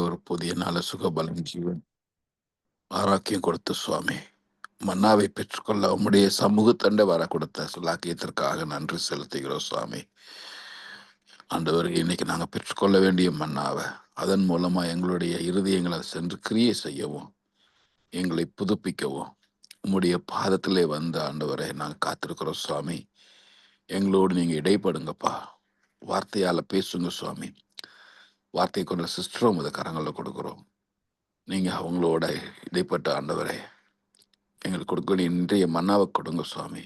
ஒரு புதிய நாள சுகபலம் ஜீவன் ஆரோக்கியம் கொடுத்த சுவாமி மன்னாவை பெற்றுக்கொள்ள உம்முடைய சமூகத்தண்டை வர கொடுத்த சுலாக்கியத்திற்காக நன்றி செலுத்துகிறோம் சுவாமி. ஆண்டவர், இன்னைக்கு நாங்கள் பெற்றுக்கொள்ள வேண்டிய மன்னாவை அதன் மூலமா எங்களுடைய இருதயங்களை சென்று கிரியை செய்யவும் எங்களை புதுப்பிக்கவும் உம்முடைய பாதத்திலே வந்த ஆண்டவரை நாங்கள் காத்திருக்கிறோம் சுவாமி. எங்களோடு நீங்க இடைப்படுங்கப்பா, வார்த்தையால பேசுங்க சுவாமி. வார்த்தை கொண்ட சிஸ்டரும் அதை கரங்களில் கொடுக்குறோம். நீங்க அவங்களோட இடைப்பட்ட ஆண்டவரே எங்களுக்கு கொடுக்க இன்றைய மன்னாவை கொடுங்க சுவாமி.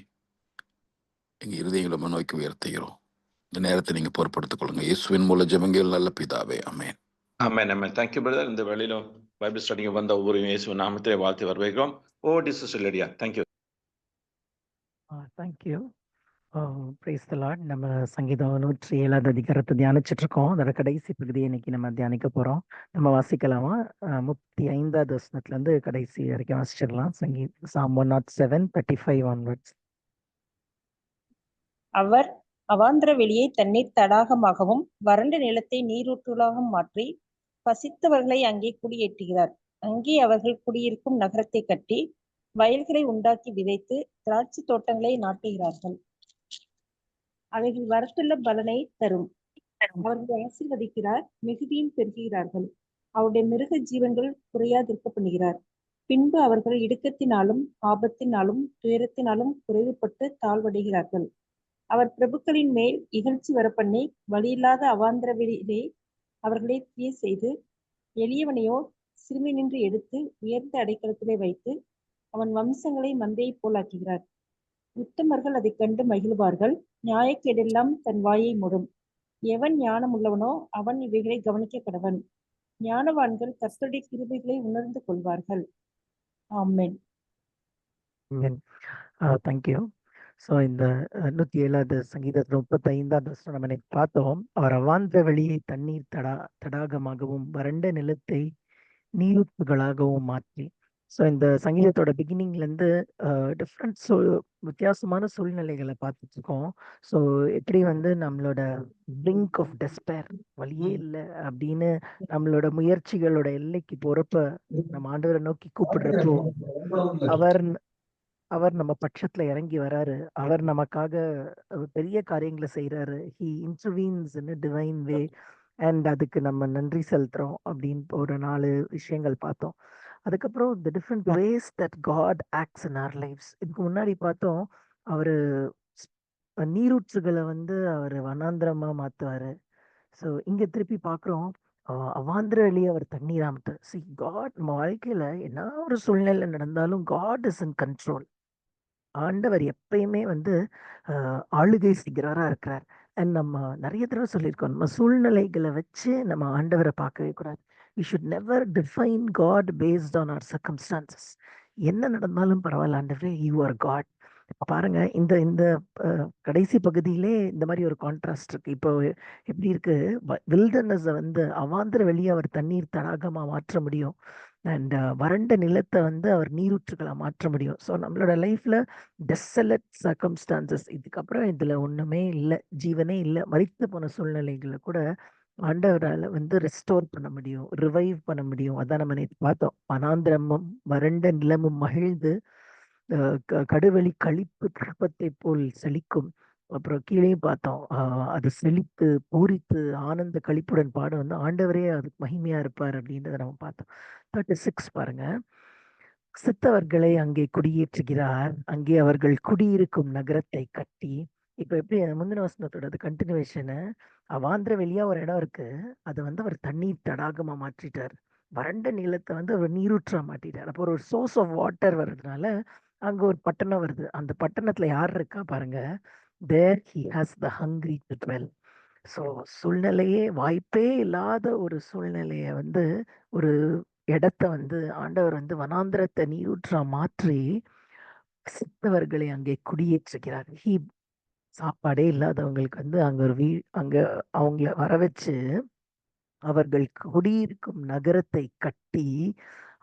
எங்க இருதயங்களை மனோக்கி உயர்த்துகிறோம். இந்த நேரத்தை நீங்க பொறுப்படுத்திக் கொள்ளுங்க. இயேசுவின் மூல ஜெபங்கள் நல்ல பிதாவே, ஆமென். ஆமென், ஆமென். Thank you brother. இந்த வேளையிலும் பைபிள் ஸ்டடிக்கு வந்த ஒவ்வொரு இயேசுவின் நாமத்திலே வாழ்த்து வரவேற்கிறோம். ஓ சிஸ்டர் லேடியா, thank you. Thank you. Praise the lord. நம்ம சங்கீதம் 107வது அதிகாரத்தை தியானிச்சுட்டு இருக்கோம். அதோட கடைசி பகுதியை இன்னைக்கு நம்ம தியானிக்க போறோம். நம்ம வாசிக்கலாமா? 35வது வசனத்துல இருந்து கடைசி வரைக்கும் வாசிச்சிடலாம். Psalm 107 35 onwards. அவர் அவாந்திர வெளியை தண்ணீர் தடாகமாகவும் வறண்ட நிலத்தை நீரூற்றுகளாக மாற்றி பசித்தவர்களை அங்கே குடியேற்றுகிறார். அங்கே அவர்கள் குடியிருக்கும் நகரத்தை கட்டி வயல்களை உண்டாக்கி விதைத்து திராட்சை தோட்டங்களை நாட்டுகிறார்கள். அவைகள் வரத்துள்ள பலனை தரும். அவர்களை ஆசீர்வதிக்கிறார், மிகுதியும் பெருகிறார்கள். அவருடைய மிருக ஜீவன்கள் குறையாதிருக்க பண்ணுகிறார். பின்பு அவர்கள் இடுக்கத்தினாலும் ஆபத்தினாலும் துயரத்தினாலும் குறைவுபட்டு தாழ்வடைகிறார்கள். அவர் பிரபுக்களின் மேல் இகழ்ச்சி வரப்பண்ணி வழியில்லாத அவாந்திர வெளியிலே அவர்களை தீய செய்து எளியவனையோ சிறுமி நின்று எடுத்து உயர்ந்த அடைக்கலத்திலே வைத்து அவன் வம்சங்களை மந்தையை போலாக்குகிறார். உத்தமர்கள் அதை கண்டு மகிழ்வார்கள். நியாயக்கேடெல்லாம் தன் வாயை மூடும். எவன் ஞானம் உள்ளவனோ அவன் இவைகளை கவனிக்க கடவன். ஞானவான்கள் கர்த்தருடைய கிருபைகளை உணர்ந்து கொள்வார்கள். ஆமென். தேங்க்யூ. ஸோ இந்த 107வது சங்கீதத்தில் 35வது வசனம் நம்ம இன்னைக்கு பார்த்தோம். அவர் அவாந்திர வெளியை தண்ணீர் தடாகமாகவும் வறண்ட நிலத்தை நீரூற்றுகளாகவும் மாற்றி. ஸோ இந்த சங்கீதத்தோட பிகினிங்லேருந்து டிஃப்ரெண்ட் வித்தியாசமான சூழ்நிலைகளை பார்த்துட்டு இருக்கோம். ஸோ எப்படி நம்மளோட பிரிங்க் ஆஃப் டெஸ்பேர், வழியே இல்லை அப்படின்னு நம்மளோட முயற்சிகளோட எல்லைக்கு போறப்ப நம்ம ஆண்டவரை நோக்கி கூப்பிடுறப்போ அவர் நம்ம பட்சத்துல இறங்கி வராரு. அவர் நமக்காக பெரிய காரியங்களை செய்யறாரு. He intervenes in divine way. And அதுக்கு நம்ம நன்றி செலுத்துறோம் அப்படின்னு ஒரு 4 விஷயங்கள் பார்த்தோம். அதுக்கப்புறம் the different ways that God acts in our lifes. இதுக்கு முன்னாடி பார்த்தோம், அவரு நீரூற்றுகளை அவர் வனாந்திரமா மாத்துவாரு. ஸோ இங்க திருப்பி பார்க்குறோம், அவாந்திர வெளியே அவர் தண்ணீர் அமைத்தார். சி காட், நம்ம வாழ்க்கையில என்ன ஒரு சூழ்நிலை நடந்தாலும் காட் இஸ் இன் கண்ட்ரோல். ஆண்டவர் எப்பயுமே ஆளுகை செய்கிறவரா இருக்கிறார். அண்ட் நம்ம நிறைய தடவை சொல்லியிருக்கோம், நம்ம சூழ்நிலைகளை வச்சு நம்ம ஆண்டவரை பார்க்கவே கூடாது. We should never define God based on our circumstances. என்ன நடந்தாலும் பரவாயில்ல ஆண்டவரே, யூ ஆர் காட். பாருங்க, இந்த இந்த கடைசி பகுதியிலே இந்த மாதிரி ஒரு கான்ட்ராஸ்ட் இருக்கு. இப்போ எப்படி இருக்கு, வில்டர்னஸை அவாந்திர வெளியே அவர் தண்ணீர் தடாகமா மாற்ற முடியும். அண்ட் வறண்ட நிலத்தை அவர் நீரூற்றுகளை மாற்ற முடியும். ஸோ நம்மளோட லைஃப்ல டெசலட் சர்க்கம்ஸ்டான்சஸ், இதுக்கப்புறம் இதுல ஒண்ணுமே இல்லை, ஜீவனே இல்லை, மரித்து போன சூழ்நிலைகளை கூட ஆண்டவரால் ரெஸ்டோர் பண்ண முடியும், ரிவைவ் பண்ண முடியும். அதான் நம்ம நேற்று பார்த்தோம். வனாந்திரமும் வறண்ட நிலமும் மகிழ்ந்து கடுவெளி கழிப்பு திருப்பத்தை போல் செழிக்கும். அப்புறம் கீழே பார்த்தோம், அது செழித்து பூரித்து ஆனந்த கழிப்புடன் பாட ஆண்டவரே அதுக்கு மகிமையா இருப்பார் அப்படின்றத நம்ம பார்த்தோம். 36 பாருங்க. சித்தவர்களை அங்கே குடியேற்றுகிறார், அங்கே அவர்கள் குடியிருக்கும் நகரத்தை கட்டி. இப்ப எப்படி முந்தின வசனத்தோட அது கண்டினியூவேஷனு, அவாந்திர வெளியா ஒரு இடம் இருக்கு, அதை அவர் தண்ணீர் தடாகமா மாற்றிட்டார். வறண்ட நிலத்தை அவர் நீரூற்றா மாட்டிட்டார். அப்போ ஒரு சோர்ஸ் ஆஃப் வாட்டர் வர்றதுனால அங்க ஒரு பட்டணம் வருது. அந்த பட்டணத்துல யார் இருக்கா பாருங்க, there he has the hungry to dwell. So சூழ்நிலையே வாய்ப்பே இல்லாத ஒரு சூழ்நிலைய ஒரு இடத்த ஆண்டவர் வனாந்திரத்தை நீரூற்றா மாற்றி சித்தவர்களை அங்கே குடியேற்றுகிறார். சாப்பாடே இல்லாதவங்களுக்கு அங்க ஒரு அங்க அவங்கள வர வச்சு அவர்கள் குடியிருக்கும் நகரத்தை கட்டி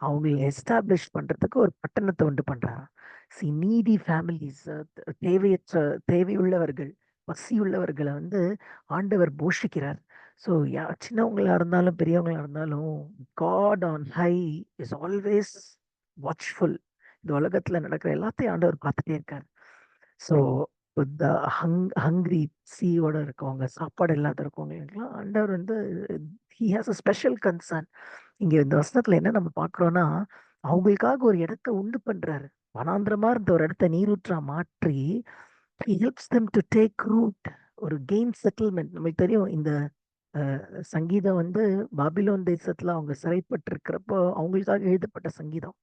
அவங்களை எஸ்டாப்ளிஷ் பண்றதுக்கு ஒரு பட்டணத்தை உண்டு பண்றாங்க. நீடி ஃபேமிலிஸ், தேவையுள்ளவர்கள், பசியுள்ளவர்களை ஆண்டவர் போஷிக்கிறார். ஸோ சின்னவங்களா இருந்தாலும் பெரியவங்களா இருந்தாலும் God on high is always watchful. இந்த உலகத்துல நடக்கிற எல்லாத்தையும் ஆண்டவர் பார்த்துட்டே இருக்காரு. ஸோ இந்த ஹங்க்ரி சீயோட இருக்கவங்க, சாப்பாடு இல்லாத இருக்கவங்களுக்குலாம் ஆண்டவர் வந்து he has a special concern. இங்க இந்த வசனத்துல என்ன நம்ம பார்க்குறோம்னா, அவங்களுக்காக ஒரு இடத்த உண்டு பண்றாரு. வனாந்திரமா இருந்த ஒரு இடத்த நீரூற்றா மாற்றி he helps them to take root. ஒரு கெயின் செட்டில்மெண்ட். நமக்கு தெரியும் இந்த சங்கீதம் வந்து பாபிலோன் தேசத்துல அவங்க சிறைப்பட்டிருக்கிறப்போ அவங்களுக்காக எழுதப்பட்ட சங்கீதம்.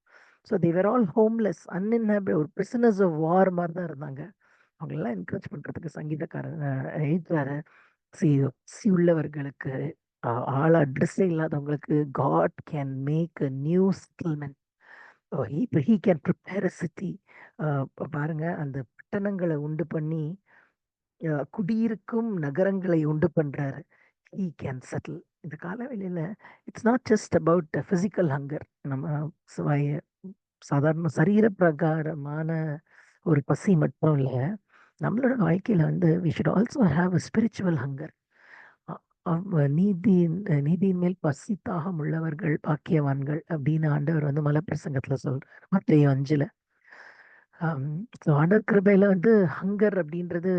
ஸோ தேவர் ஆல் ஹோம்லெஸ், அன்இன்ஹாபிட், ஒரு பிரிசனர்ஸ் ஆஃப் வார் மாதிரி தான் இருந்தாங்க. அவங்களெல்லாம் என்கரேஜ் பண்றதுக்கு சங்கீதக்காரர் எழுதுறாரு. சி உள்ளவர்களுக்கு, ஆள் அட்ரஸே இல்லாதவங்களுக்கு God can make a new settlement. He can prepare a city. பாருங்க, அந்த பட்டணங்களை உண்டு பண்ணி குடியிருக்கும் நகரங்களை உண்டு பண்றாரு. He can settle. இந்த காலவெளியில it's not just about physical hunger. நம்ம சாதாரண சரீர பிரகாரமான ஒரு பசி மட்டும் இல்ல, நம்மளோட வாழ்க்கையில வந்து we should also have a spiritual hunger. நீதியின் மேல் பசி தாகம் உள்ளவர்கள் பாக்கியவான்கள் அப்படின்னு ஆண்டவர் வந்து மலைப்பிரசங்கத்துல சொல்றாரு, மத்தேயு 5. ஆண்டவர் கிருபையில வந்து ஹங்கர் அப்படின்றது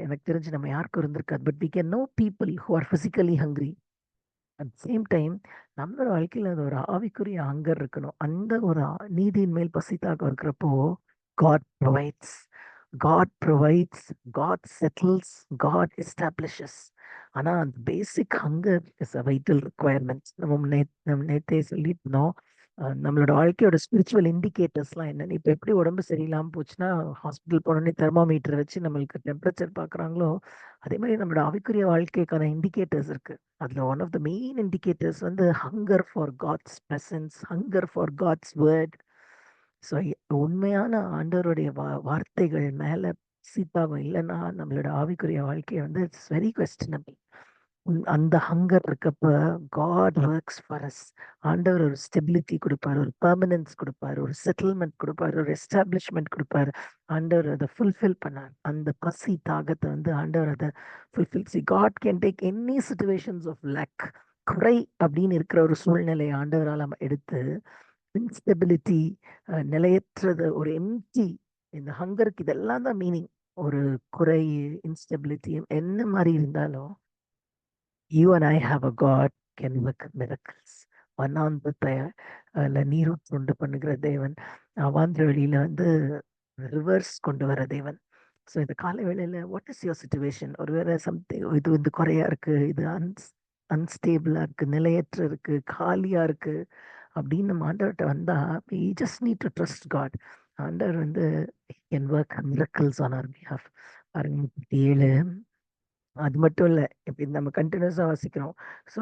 எனக்கு தெரிஞ்சு நம்ம யாருக்கும் இருந்திருக்காது. But we can know people who are physically hungry. At same time நம்மளோட வாழ்க்கையில அது ஒரு ஆவிக்குரிய ஹங்கர் இருக்கணும். அந்த ஒரு நீதியின் மேல் பசித்தாக இருக்கிறப்போ God provides, God provides, God settles, God establishes. ஆனா அந்த basic hunger is a vital requirement. நம்ம நேத்தே சொல்லிட்டு இருந்தோம். நம்மளோட வாழ்க்கையோட ஸ்பிரிச்சுவல் இண்டிகேட்டர்ஸ்லாம் என்னன்னு. இப்போ எப்படி உடம்பு சரியில்லாமல் போச்சுன்னா ஹாஸ்பிட்டல் போனோடனே தெர்மாமீட்டர் வச்சு நம்மளுக்கு டெம்பரேச்சர் பார்க்குறாங்களோ, அதே மாதிரி நம்மளோட ஆவிக்குரிய வாழ்க்கைக்கான இண்டிகேட்டர்ஸ் இருக்கு. அதுல one of the main indicators வந்து hunger for God's presence, hunger for God's word. So உண்மையான ஆண்டவருடைய வார்த்தைகள் மேல சீதாகம் இல்லைன்னா நம்மளோட ஆவிக்குரிய வாழ்க்கையை வந்து இட்ஸ் வெரி கொஸ்டினபிள். அந்த ஹங்கர் இருக்கப்ப காட் ஒர்க்ஸ் ஃபார் அஸ். ஆண்டவர் ஒரு ஸ்டெபிலிட்டி கொடுப்பாரு, ஒரு பெர்மனன்ஸ் கொடுப்பாரு, ஒரு செட்டில்மெண்ட் கொடுப்பாரு, ஒரு எஸ்டாப்ளிஷ்மெண்ட் கொடுப்பாரு. ஆண்டவர் அதை ஃபுல்ஃபில் பண்ணார். அந்த பசி தாகத்தை வந்து ஆண்டவர் அதை fulfil. See God can take any situations of lack, குறை அப்படின்னு இருக்கிற ஒரு சூழ்நிலையை ஆண்டவரால் எடுத்து இன்ஸ்டெபிலிட்டி, நிலையற்றது, ஒரு எம்டி, இந்த ஹங்கருக்கு இதெல்லாம் தான் மீனிங். ஒரு குறை, இன்ஸ்டெபிலிட்டி என்ன மாதிரி இருந்தாலும் you and I have a God can work miracles. வண்ணாந்தத்தை நீரூற்று உண்டு பண்ணுகிற தேவன், அவாந்திர வெளியில வந்து ரிவர்ஸ் கொண்டு வர தேவன். ஸோ இந்த காலை வேளையில வாட் இஸ் யுவர் சிச்சுவேஷன்? ஒருவேளை சம்திங் இது வந்து குறையா இருக்கு, இது அன்ஸ்டேபிளா இருக்கு, நிலையற்ற இருக்கு, காலியா இருக்கு அப்படின்னு நம்ம ஆண்டவர்கிட்ட வந்தா we just need to trust God. ஆண்டவர் வந்து can work miracles on our behalf. பாருங்க 37. அது மட்டும் இல்ல, இப்ப நம்ம கண்டினியூஸா வாசிக்கிறோம். ஸோ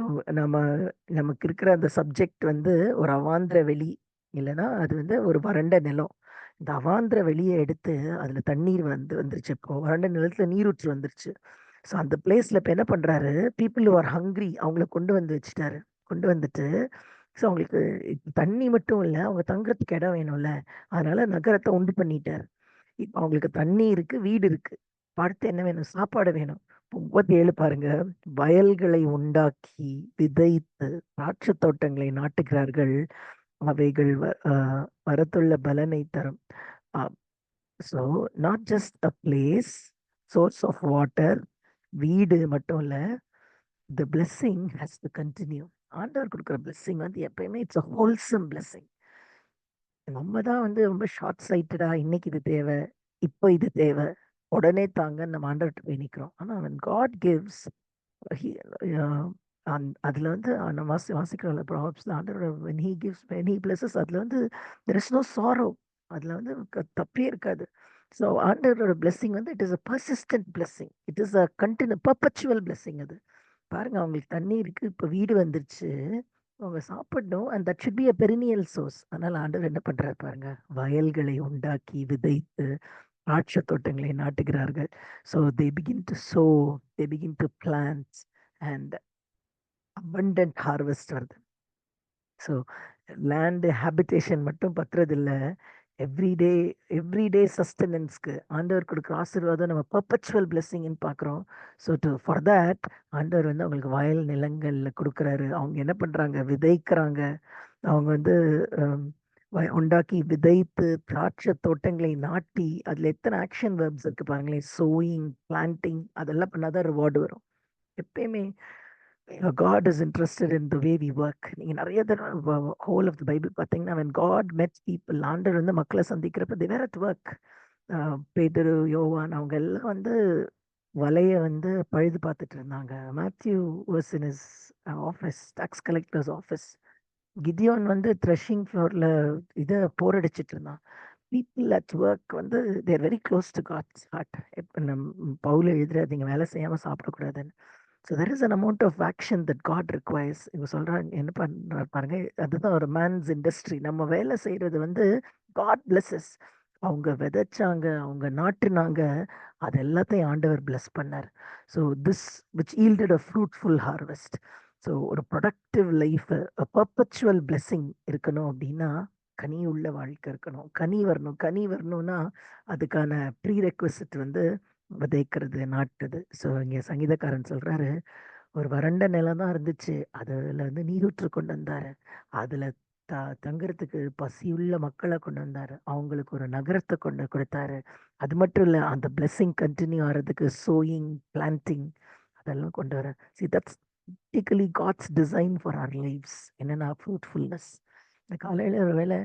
நமக்கு இருக்கிற அந்த சப்ஜெக்ட் வந்து ஒரு அவாந்திர வெளி, இல்லைன்னா அது வந்து ஒரு வறண்ட நிலம். இந்த அவாந்திர வெளியை எடுத்து அதுல தண்ணீர் வந்துருச்சு. இப்போ வறண்ட நிலத்துல நீரூற்று வந்துருச்சு. ஸோ அந்த பிளேஸ்ல இப்ப என்ன பண்றாரு, பீப்புள் ஆர் ஹங்க்ரி, அவங்கள கொண்டு வந்து வச்சுட்டாரு. கொண்டு வந்துட்டு ஸோ அவங்களுக்கு தண்ணி மட்டும் இல்லை, அவங்க தங்குறதுக்கு இடம் வேணும்ல, அதனால நகரத்தை உண்டு பண்ணிட்டாரு. இப்போ அவங்களுக்கு தண்ணி இருக்கு, வீடு இருக்கு, அடுத்து என்ன வேணும்? சாப்பாடு வேணும். 37 பாருங்க, வயல்களை உண்டாக்கி விதைத்து திராட்சை தோட்டங்களை நாட்டுகிறார்கள், அவைகள் வரத்துள்ள பலனை தரும். So not just a place, source of water, வீடு மட்டும் இல்ல, the blessing has to continue. ஆண்டவர் கொடுக்குற பிளெஸ்ஸிங் வந்து எப்பயுமே இட்ஸ் அ ஹோல்சம் பிளெஸ்ஸிங். நம்ம தான் வந்து ரொம்ப ஷார்ட் சைட்டடா, இன்னைக்கு இது தேவை, இப்போ இது தேவை, உடனே தாங்க நம்ம ஆண்டவர்கிட்ட போய் நிற்கிறோம். ஆனால் when God gives, அதுல வந்து நம்ம வாசிக்கிறோம்ல ப்ராப்ஸ்ல, ஆண்டவர் when he gives, when he blesses, அதுல வந்து there is no sorrow, அதுல வந்து தப்பே இருக்காது. ஸோ ஆண்டவரோட பிளெஸ்ஸிங் வந்து it is a persistent blessing, it is a perpetual blessing. அது பாருங்க, அவங்களுக்கு தண்ணி இருக்கு, இப்போ வீடு வந்துருச்சு, அவங்க சாப்பிடணும், and that should be a perennial source. அதனால ஆண்டவர் என்ன பண்றாரு பாருங்க, வயல்களை உண்டாக்கி விதைத்து திராட்சை தோட்டங்களை நாட்டுகிறார்கள். So they begin to sow, they begin to plant, and abundant harvest வருது. ஸோ லேண்டு ஹேபிடேஷன் மட்டும் பத்துறதில்ல, எவ்ரிடே சஸ்டெனன்ஸ்க்கு ஆண்டவர் கொடுக்குற ஆசீர்வாதம் நம்ம பர்பச்சுவல் பிளெஸிங்னு பார்க்குறோம். ஸோ ஃபார் தட் ஆண்டவர் வந்து அவங்களுக்கு வயல் நிலங்கள்ல கொடுக்குறாரு. அவங்க என்ன பண்றாங்க, விதைக்கிறாங்க. அவங்க வந்து உண்டாக்கி விதைத்து திராட்சை தோட்டங்களை நாட்டி, அதுல எத்தனை ஆக்ஷன் வேர்ப்ஸ் இருக்கு பாருங்களேன். சோயிங், பிளான்டிங், அதெல்லாம் பண்ணாதான் ரிவார்டு வரும். எப்பயுமே God is interested in the way we work. நீங்க நிறைய தடவை ஹோல் ஆஃப் த பைபிள் பார்த்தீங்கன்னா when God met people, ஆண்டவர் வந்து மக்களை சந்திக்கிறப்ப they were at work. பேதுரு, யோவான் அவங்க எல்லாம் வந்து வலைய வந்து பழுது பார்த்துட்டு இருந்தாங்க. Matthew was in his office, tax collectors office. Gideon வந்து த்ரெஷிங் ஃப்ளோர்ல இதை போரடிச்சிட்டு இருந்தான். பீப்புள் அட் ஒர்க் வந்து there very close to God's heart. இப்போ பவுல் எழுதுற நீங்க வேலை செய்யாம சாப்பிடக்கூடாதுன்னு. So there is an amount of action that God requires. இவங்க சொல்றாங்க என்ன பண்றாரு பாருங்க, அதுதான் ஒரு மேன்ஸ் இண்டஸ்ட்ரி. நம்ம வேலை செய்யறது வந்து காட் பிளஸஸ். அவங்க விதைச்சாங்க, அவங்க நாட்டுனாங்க, அது எல்லாத்தையும் ஆண்டவர் பிளஸ் பண்ணார். So this which yielded a fruitful harvest. So ஒரு ப்ரொடக்டிவ் லைஃப், பர்பச்சுவல் பிளெஸிங் இருக்கணும் அப்படின்னா கனி உள்ள வாழ்க்கை இருக்கணும். கனி வரணும். கனி வரணும்னா அதுக்கான ப்ரீ ரெக்வசிட் வந்து விதைக்கிறது, நாட்டுது. ஸோ இங்க சங்கீதக்காரன் சொல்றாரு, ஒரு வறண்ட நிலம் தான் இருந்துச்சு, அதுல வந்து நீரூற்று கொண்டு வந்தாரு, அதுல தங்குறதுக்கு பசியுள்ள மக்களை கொண்டு வந்தாரு, அவங்களுக்கு ஒரு நகரத்தை கொண்டு கொடுத்தாரு. அது மட்டும் இல்ல, அந்த பிளெஸிங் கண்டினியூ ஆகிறதுக்கு சோயிங், பிளான்டிங் அதெல்லாம் கொண்டு வர. See, that's basically God's design for our lives. என்னன்னா ஃப்ரூட்ஃபுல்னஸ். இந்த காலையில ஒரு வேளை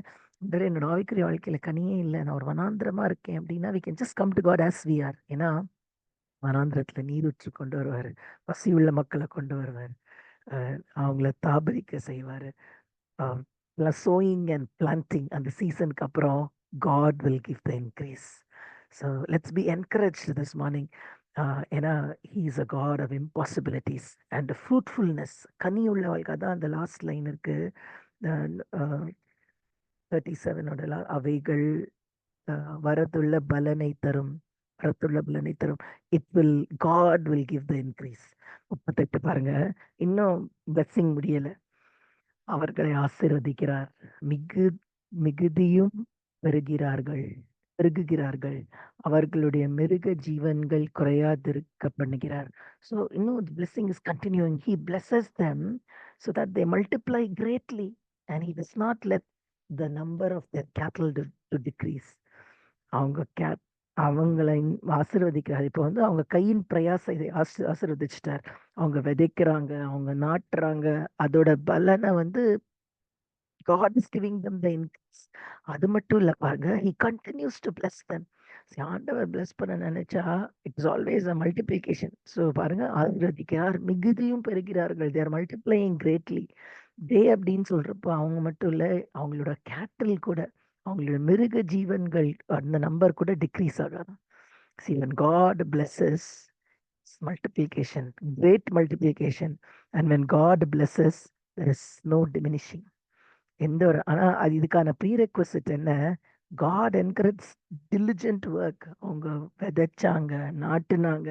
என்னோட ஆவிக்குரிய வாழ்க்கையில கனியே இல்லை, நான் ஒரு வனாந்திரமா இருக்கேன் அப்படின்னா we can just come to God as we are. ஏன்னா வனாந்திரத்துல நீரூற்று கொண்டு வருவாரு, பசி உள்ள மக்களை கொண்டு வருவாரு, அவங்கள தாபரிக்க செய்வாரு. sowing and planting அந்த சீசனுக்கு அப்புறம் God will give the increase. So let's be encouraged this morning. ஏன்னா he is a God of impossibilities and fruitfulness. கனி உள்ள வாழ்க்கை. அதான் அந்த லாஸ்ட் லைன் இருக்கு 37 அவைகள் வரத்துள்ள பலனை தரும், வரத்துள்ள பலனை தரும். God will give the increase. 38 பாருங்க, இன்னும் பிளெஸிங் முடியல. அவர்களை ஆசீர்வதிக்கிறார், மிகுதியும் பெருகுகிறார்கள், அவர்களுடைய மிருக ஜீவன்கள் குறையாதிருக்க பண்ணுகிறார். So the blessing is continuing. He blesses them so that they multiply greatly, and he does not let the number of their cattle to decrease. அவங்களை ஆசீர்வதிக்கிறார். இப்போ வந்து அவங்க கையின் பிரயாசத்தை ஆசீர்வதிச்சிட்டார். அவங்க விதைக்கிறாங்க, அவங்க நாட்டுறாங்க, அதோட பலனை வந்து God is giving them the increase. அது மட்டும் இல்ல பாருங்க, he continues to bless them. ஆண்டவர் bless பண்ண நினைச்சா it's always a multiplication. So பாருங்க, ஆசீர்வதிக்கிறார், மிகுதியும் பெறுகிறார்கள், they are multiplying greatly. டே அப்படின்னு சொல்றப்போ அவங்க மட்டும் இல்ல, அவங்களோட கேட்டல் கூட, அவங்களோட மிருக ஜீவன்கள் அந்த நம்பர் கூட டிக்ரீஸ் ஆகாது. See, when God blesses, multiplication, great multiplication, and when God blesses, there is no diminishing. எந்த ஒரு ஆனா அது இதுக்கான ப்ரீரெக்வசிட் என்ன? God encourages diligent work. அவங்க விதைச்சாங்க, நாட்டுனாங்க,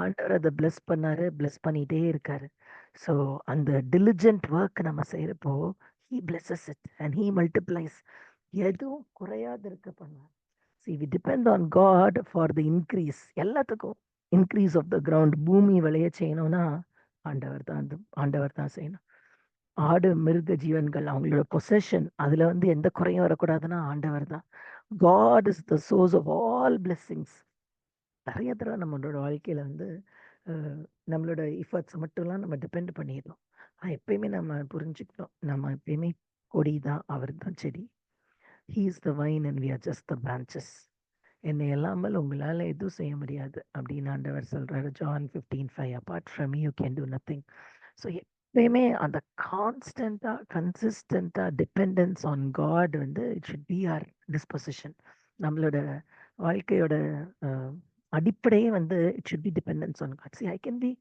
ஆண்டவர் அதை பிளஸ் பண்ணாரு, பிளஸ் பண்ணிட்டே இருக்காரு. ஸோ அந்த diligent ஒர்க் நம்ம செய்யறப்போ he blesses it and he multiplies. எதுவும் குறையாது இருக்க பண்ணுவார். See, we depend on God for the increase. எல்லாத்துக்கும் increase of the ground. பூமி விளைய செய்யணும்னா ஆண்டவர் தான் செய்யணும். ஆடு, மிருக ஜீவன்கள், அவங்களோட பொசஷன், அதுல வந்து எந்த குறையும் வரக்கூடாதுன்னா ஆண்டவர் தான். God is the source of all blessings. நிறைய தடவை நம்மளோட வாழ்க்கையில வந்து நம்மளோட எஃபர்ட்ஸ் மட்டும்லாம் நம்ம டிபெண்ட் பண்ணிடுறோம். எப்பயுமே நம்ம புரிஞ்சுக்கிட்டோம், நம்ம எப்பயுமே கொடி தான், அவர் தான் செடி. He is the vine and we are just the branches. என்னை இல்லாமல் உங்களால எதுவும் செய்ய முடியாது அப்படின்னு ஆண்டவர் சொல்றாரு. John 15:5. Apart from me you can do nothing. So எப்பயுமே அந்த கன்சிஸ்டண்டா டிபெண்டன்ஸ் ஆன் காட் வந்து it should be our disposition. நம்மளோட வாழ்க்கையோட அடிப்படையே வந்து it should be dependence on God. I can be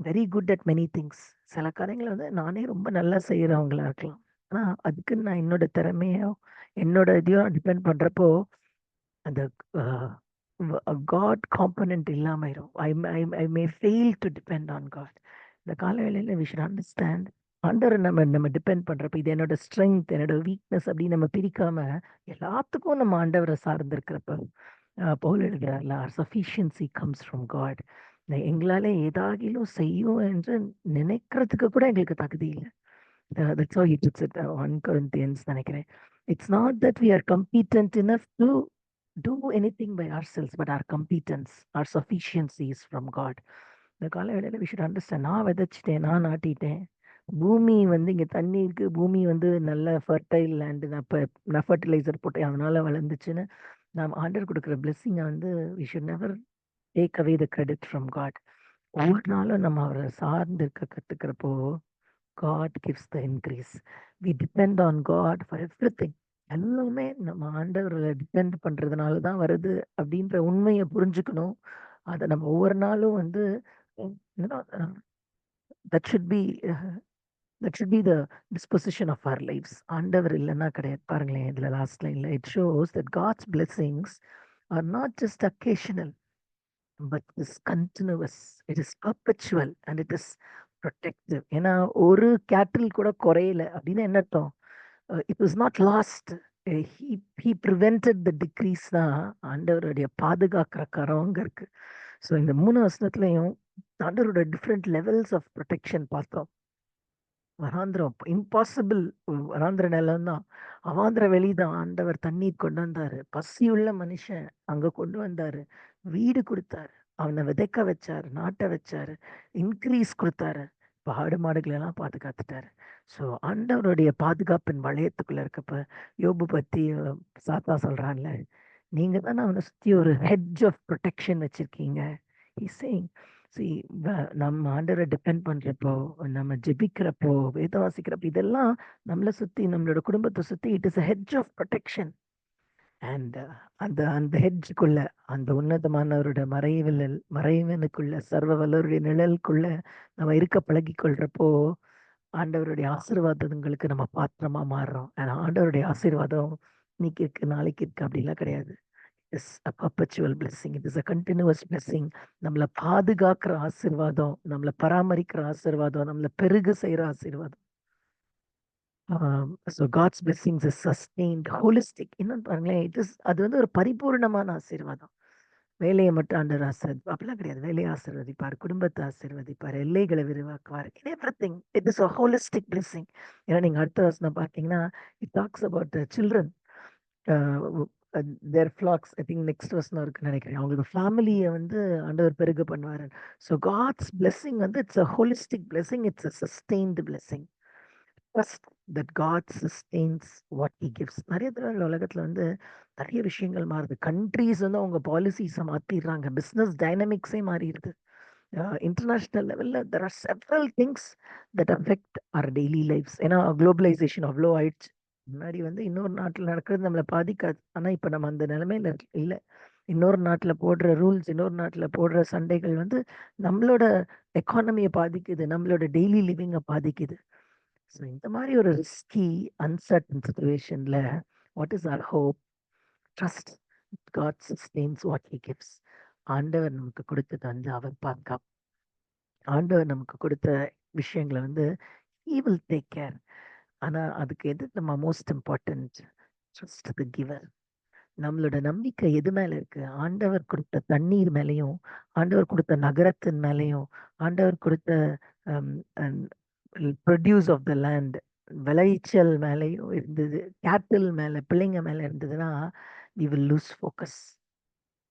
very good at many things. சில காரியங்களை வந்து நானே ரொம்ப நல்லா செய்யறவங்களா இருக்கலாம், ஆனா அதுக்கு நான் என்னோட திறமையோ என்னோட இதையோ டிபெண்ட் பண்றப்போ அந்த காட் காம்பனன்ட் இல்லாம I may fail to depend on God. இந்த காலவேளையில we should understand ஆண்டவரை நம்ம டிபெண்ட் பண்றப்ப இது என்னோட ஸ்ட்ரென்த், என்னோட வீக்னஸ் அப்படின்னு நம்ம பிரிக்காம எல்லாத்துக்கும் நம்ம ஆண்டவரை சார்ந்திருக்கிறப்ப Pavul எழுதுறாருல, our sufficiency comes from God. எங்களால ஏதாகிலும் செய்யும் என்று நினைக்கிறதுக்கு கூட எங்களுக்கு தகுதி இல்லை. That's how he puts it, 1 Corinthians நினைக்கிறேன். It's not that we are competent enough to do anything by ourselves, but our competence, our sufficiency is from God. இந்த காலவேளையில we should understand, நான் விதைச்சிட்டேன், நான் நாட்டிட்டேன், பூமி வந்து இங்க தண்ணி இருக்கு, பூமி வந்து நல்ல ஃபர்டைல் லேண்ட், நான் ஃபர்டிலைசர் போட்டேன் அதனால வளர்ந்துச்சுன்னு நாம் ஆண்டர் கொடுக்குற பிளெஸ்ஸிங்கை வந்து we should never take away the credit from God. ஒவ்வொரு நாளும் நம்ம அவரை சார்ந்து இருக்க கத்துக்கிறப்போ God gives the increase. We depend on God for everything. எல்லாமே நம்ம ஆண்டவரை டிபெண்ட் பண்றதுனால தான் வருது அப்படின்ற உண்மையை புரிஞ்சுக்கணும். அதை நம்ம ஒவ்வொரு நாளும் வந்து that should be the disposition of our lives. ஆண்டவர் இல்லைன்னா கிடையாது. பாருங்களேன், இதுல லாஸ்ட் லைன்ல it shows that God's blessings are not just occasional, but it is continuous, it is perpetual and it is protective. ஏன்னா ஒரு கேட்டில் கூட குறையல அப்படின்னு என்ன அர்த்தம்? It was not lost. He prevented the decrease தான் ஆண்டவருடைய பாதுகாக்கிற கரவங்க இருக்கு. ஸோ இந்த 3 வசனத்துலையும் ஆண்டவரோட டிஃப்ரெண்ட் லெவல்ஸ் ஆஃப் ப்ரொடெக்ஷன் பார்த்தோம். வனாந்திரம் இம்பாசிபிள், வனாந்திர நிலம் தான், அவாந்திர வெளிதான் ஆண்டவர் தண்ணீர் கொண்டு வந்தாரு, பசியுள்ள மனுஷன் அங்க கொண்டு வந்தாரு, வீடு கொடுத்தாரு, அவனை விதைக்க வச்சாரு, நாட்ட வச்சாரு, இன்க்ரீஸ் கொடுத்தாரு, ஆடு மாடுகளை எல்லாம் பாதுகாத்துட்டாரு. ஸோ ஆண்டவருடைய பாதுகாப்பின் வளையத்துக்குள்ள இருக்கப்ப யோபு பத்தி சாத்தா சொல்றான்ல, நீங்க தானே அவனை சுத்தி ஒரு ஹெட்ஜ் ஆஃப் ப்ரொடெக்ஷன் வச்சிருக்கீங்க. He's saying, see, நம்ம ஆண்டவரை டிபெண்ட் பண்றப்போ, நம்ம ஜெபிக்கிறப்போ, வேதம் வாசிக்கிறப்போ, இதெல்லாம் நம்மளை சுத்தி, நம்மளோட குடும்பத்தை சுத்தி it is a hedge of protection. And அந்த ஹெட்ஜுக்குள்ள, அந்த உன்னதமானவரோட மறைவனுக்குள்ள, சர்வ வல்லவருடைய நிழலுக்குள்ள நம்ம இருக்க பழகி கொள்றப்போ ஆண்டவருடைய ஆசீர்வாதங்களுக்கு நம்ம பாத்திரமா மாறுறோம். ஆண்டவருடைய ஆசீர்வாதம் இன்னைக்கு இருக்கு, நாளைக்கு இருக்கு அப்படிலாம் கிடையாது. is a perpetual blessing. It is a continuous blessing. நம்மளை பாதுகாக்கிற ஆசீர்வாதம், நம்மளை பராமரிக்கிற ஆசீர்வாதம், நம்மளை பெருகு செய்யற ஆசீர்வாதம். So God's blessings is sustained, holistic. இன்னும் பாருங்களேன், அது வந்து ஒரு பரிபூர்ணமான ஆசீர்வாதம். வேலையை மட்டும் ஆண்டவர் அப்படிலாம் கிடையாது. வேலையை ஆசீர்வதிப்பார், குடும்பத்தை ஆசீர்வதிப்பார், எல்லைகளை விரிவாக்குவார். In everything it is a holistic blessing. ஏன்னா நீங்க அடுத்த வசனம் பார்த்தீங்கன்னா it talks about the children, their flocks. I think next வசனம் இருக்குன்னு நினைக்கிறேன். அவங்களோட ஃபேமிலியை வந்து ஆண்டவர் பெருக பண்ணுவாரு. ஸோ காட்ஸ் blessing வந்து it's a holistic blessing, it's a sustained blessing. Trust that God sustains what he gives. நிறைய தடவை உலகத்துல வந்து நிறைய விஷயங்கள் மாறுது. கண்ட்ரீஸ் வந்து அவங்க பாலிசிஸை மாத்திடுறாங்க, பிஸ்னஸ் டைனமிக்ஸே மாறிடுது. இன்டர்நேஷனல் லெவல்ல there are several things that affect our daily lives. ஏன்னா குளோபலைசேஷன் அவ்வளோ ஆயிடுச்சு. முன்னாடி வந்து இன்னொரு நாட்டில் நடக்கிறது நம்மளை பாதிக்காது. ஆனா இப்ப நம்ம அந்த நிலைமையில இல்லை. இன்னொரு நாட்டுல போடுற ரூல்ஸ், இன்னொரு நாட்டுல போடுற சண்டைகள் வந்து நம்மளோட எக்கானமியை பாதிக்குது, நம்மளோட டெய்லி லிவிங்கை பாதிக்குது. ஸோ இந்த மாதிரி ஒரு ரிஸ்கி அன்சர்டன் சுச்சுவேஷன்ல what is our hope? Trust God sustains what he gives. ஆண்டவர் நமக்கு கொடுத்தது வந்து அவர் பாதுகாப்பு. ஆண்டவர் நமக்கு கொடுத்த விஷயங்களை வந்து he will take care. ஆனா அதுக்கு எது நம்ம மோஸ்ட் இம்பார்ட்டன்ட்? ட்ரஸ்ட் தி கிவர். நம்மளோட நம்பிக்கை எது மேல இருக்கு? ஆண்டவர் கொடுத்த தண்ணீர் மேலேயும், ஆண்டவர் கொடுத்த நகரத்தின் மேலேயும், ஆண்டவர் கொடுத்த ப்ரொடியூஸ் ஆஃப் த லேண்ட், விளைச்சல் மேலேயும் இருந்தது, கேட்டில் மேல, பிள்ளைங்க மேல இருந்ததுன்னா we will lose focus.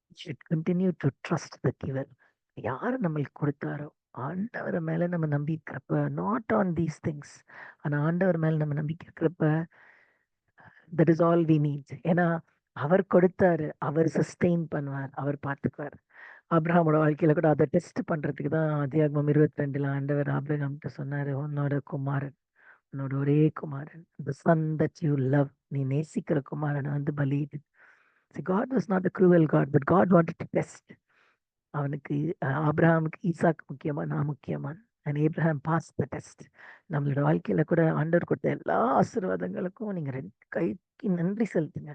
We should continue to trust the giver. யார் நம்மளுக்கு கொடுத்தாரோ ஆண்டவர் மேல நம்ம நம்பி இருக்கிறப்ப, நாட் ஆன் தீஸ் திங்ஸ், ஆனா ஆண்டவர் மேல நம்ம நம்பிக்கை இருக்கிறப்ப that is all we need. ஏன்னா அவர் கொடுத்தாரு, அவர் சஸ்டெயின் பண்ணுவார், அவர் பார்த்துக்குவார். ஆபிரகாமோட வாழ்க்கையில கூட அதை டெஸ்ட் பண்றதுக்கு தான் ஆதியாகமம் 22 ஆண்டவர் ஆபிரகாம்கிட்ட சொன்னாரு, உன்னோட குமாரன், உன்னோட ஒரே குமாரன், the son that you love, நீ நேசிக்கிற குமாரனை வந்து பலியிடு. See, God was not a cruel God, but God wanted to test. அவனுக்கு ஆபிரகாமுக்கு ஈசாக்கு முக்கியமா, நான் முக்கியமா? and Abraham passed the test. நம்மளோட வாழ்க்கையில கூட ஆண்டவர் கொடுத்த எல்லா ஆசீர்வாதங்களுக்கும் நீங்க 2 கைக்கு நன்றி செலுத்துங்க.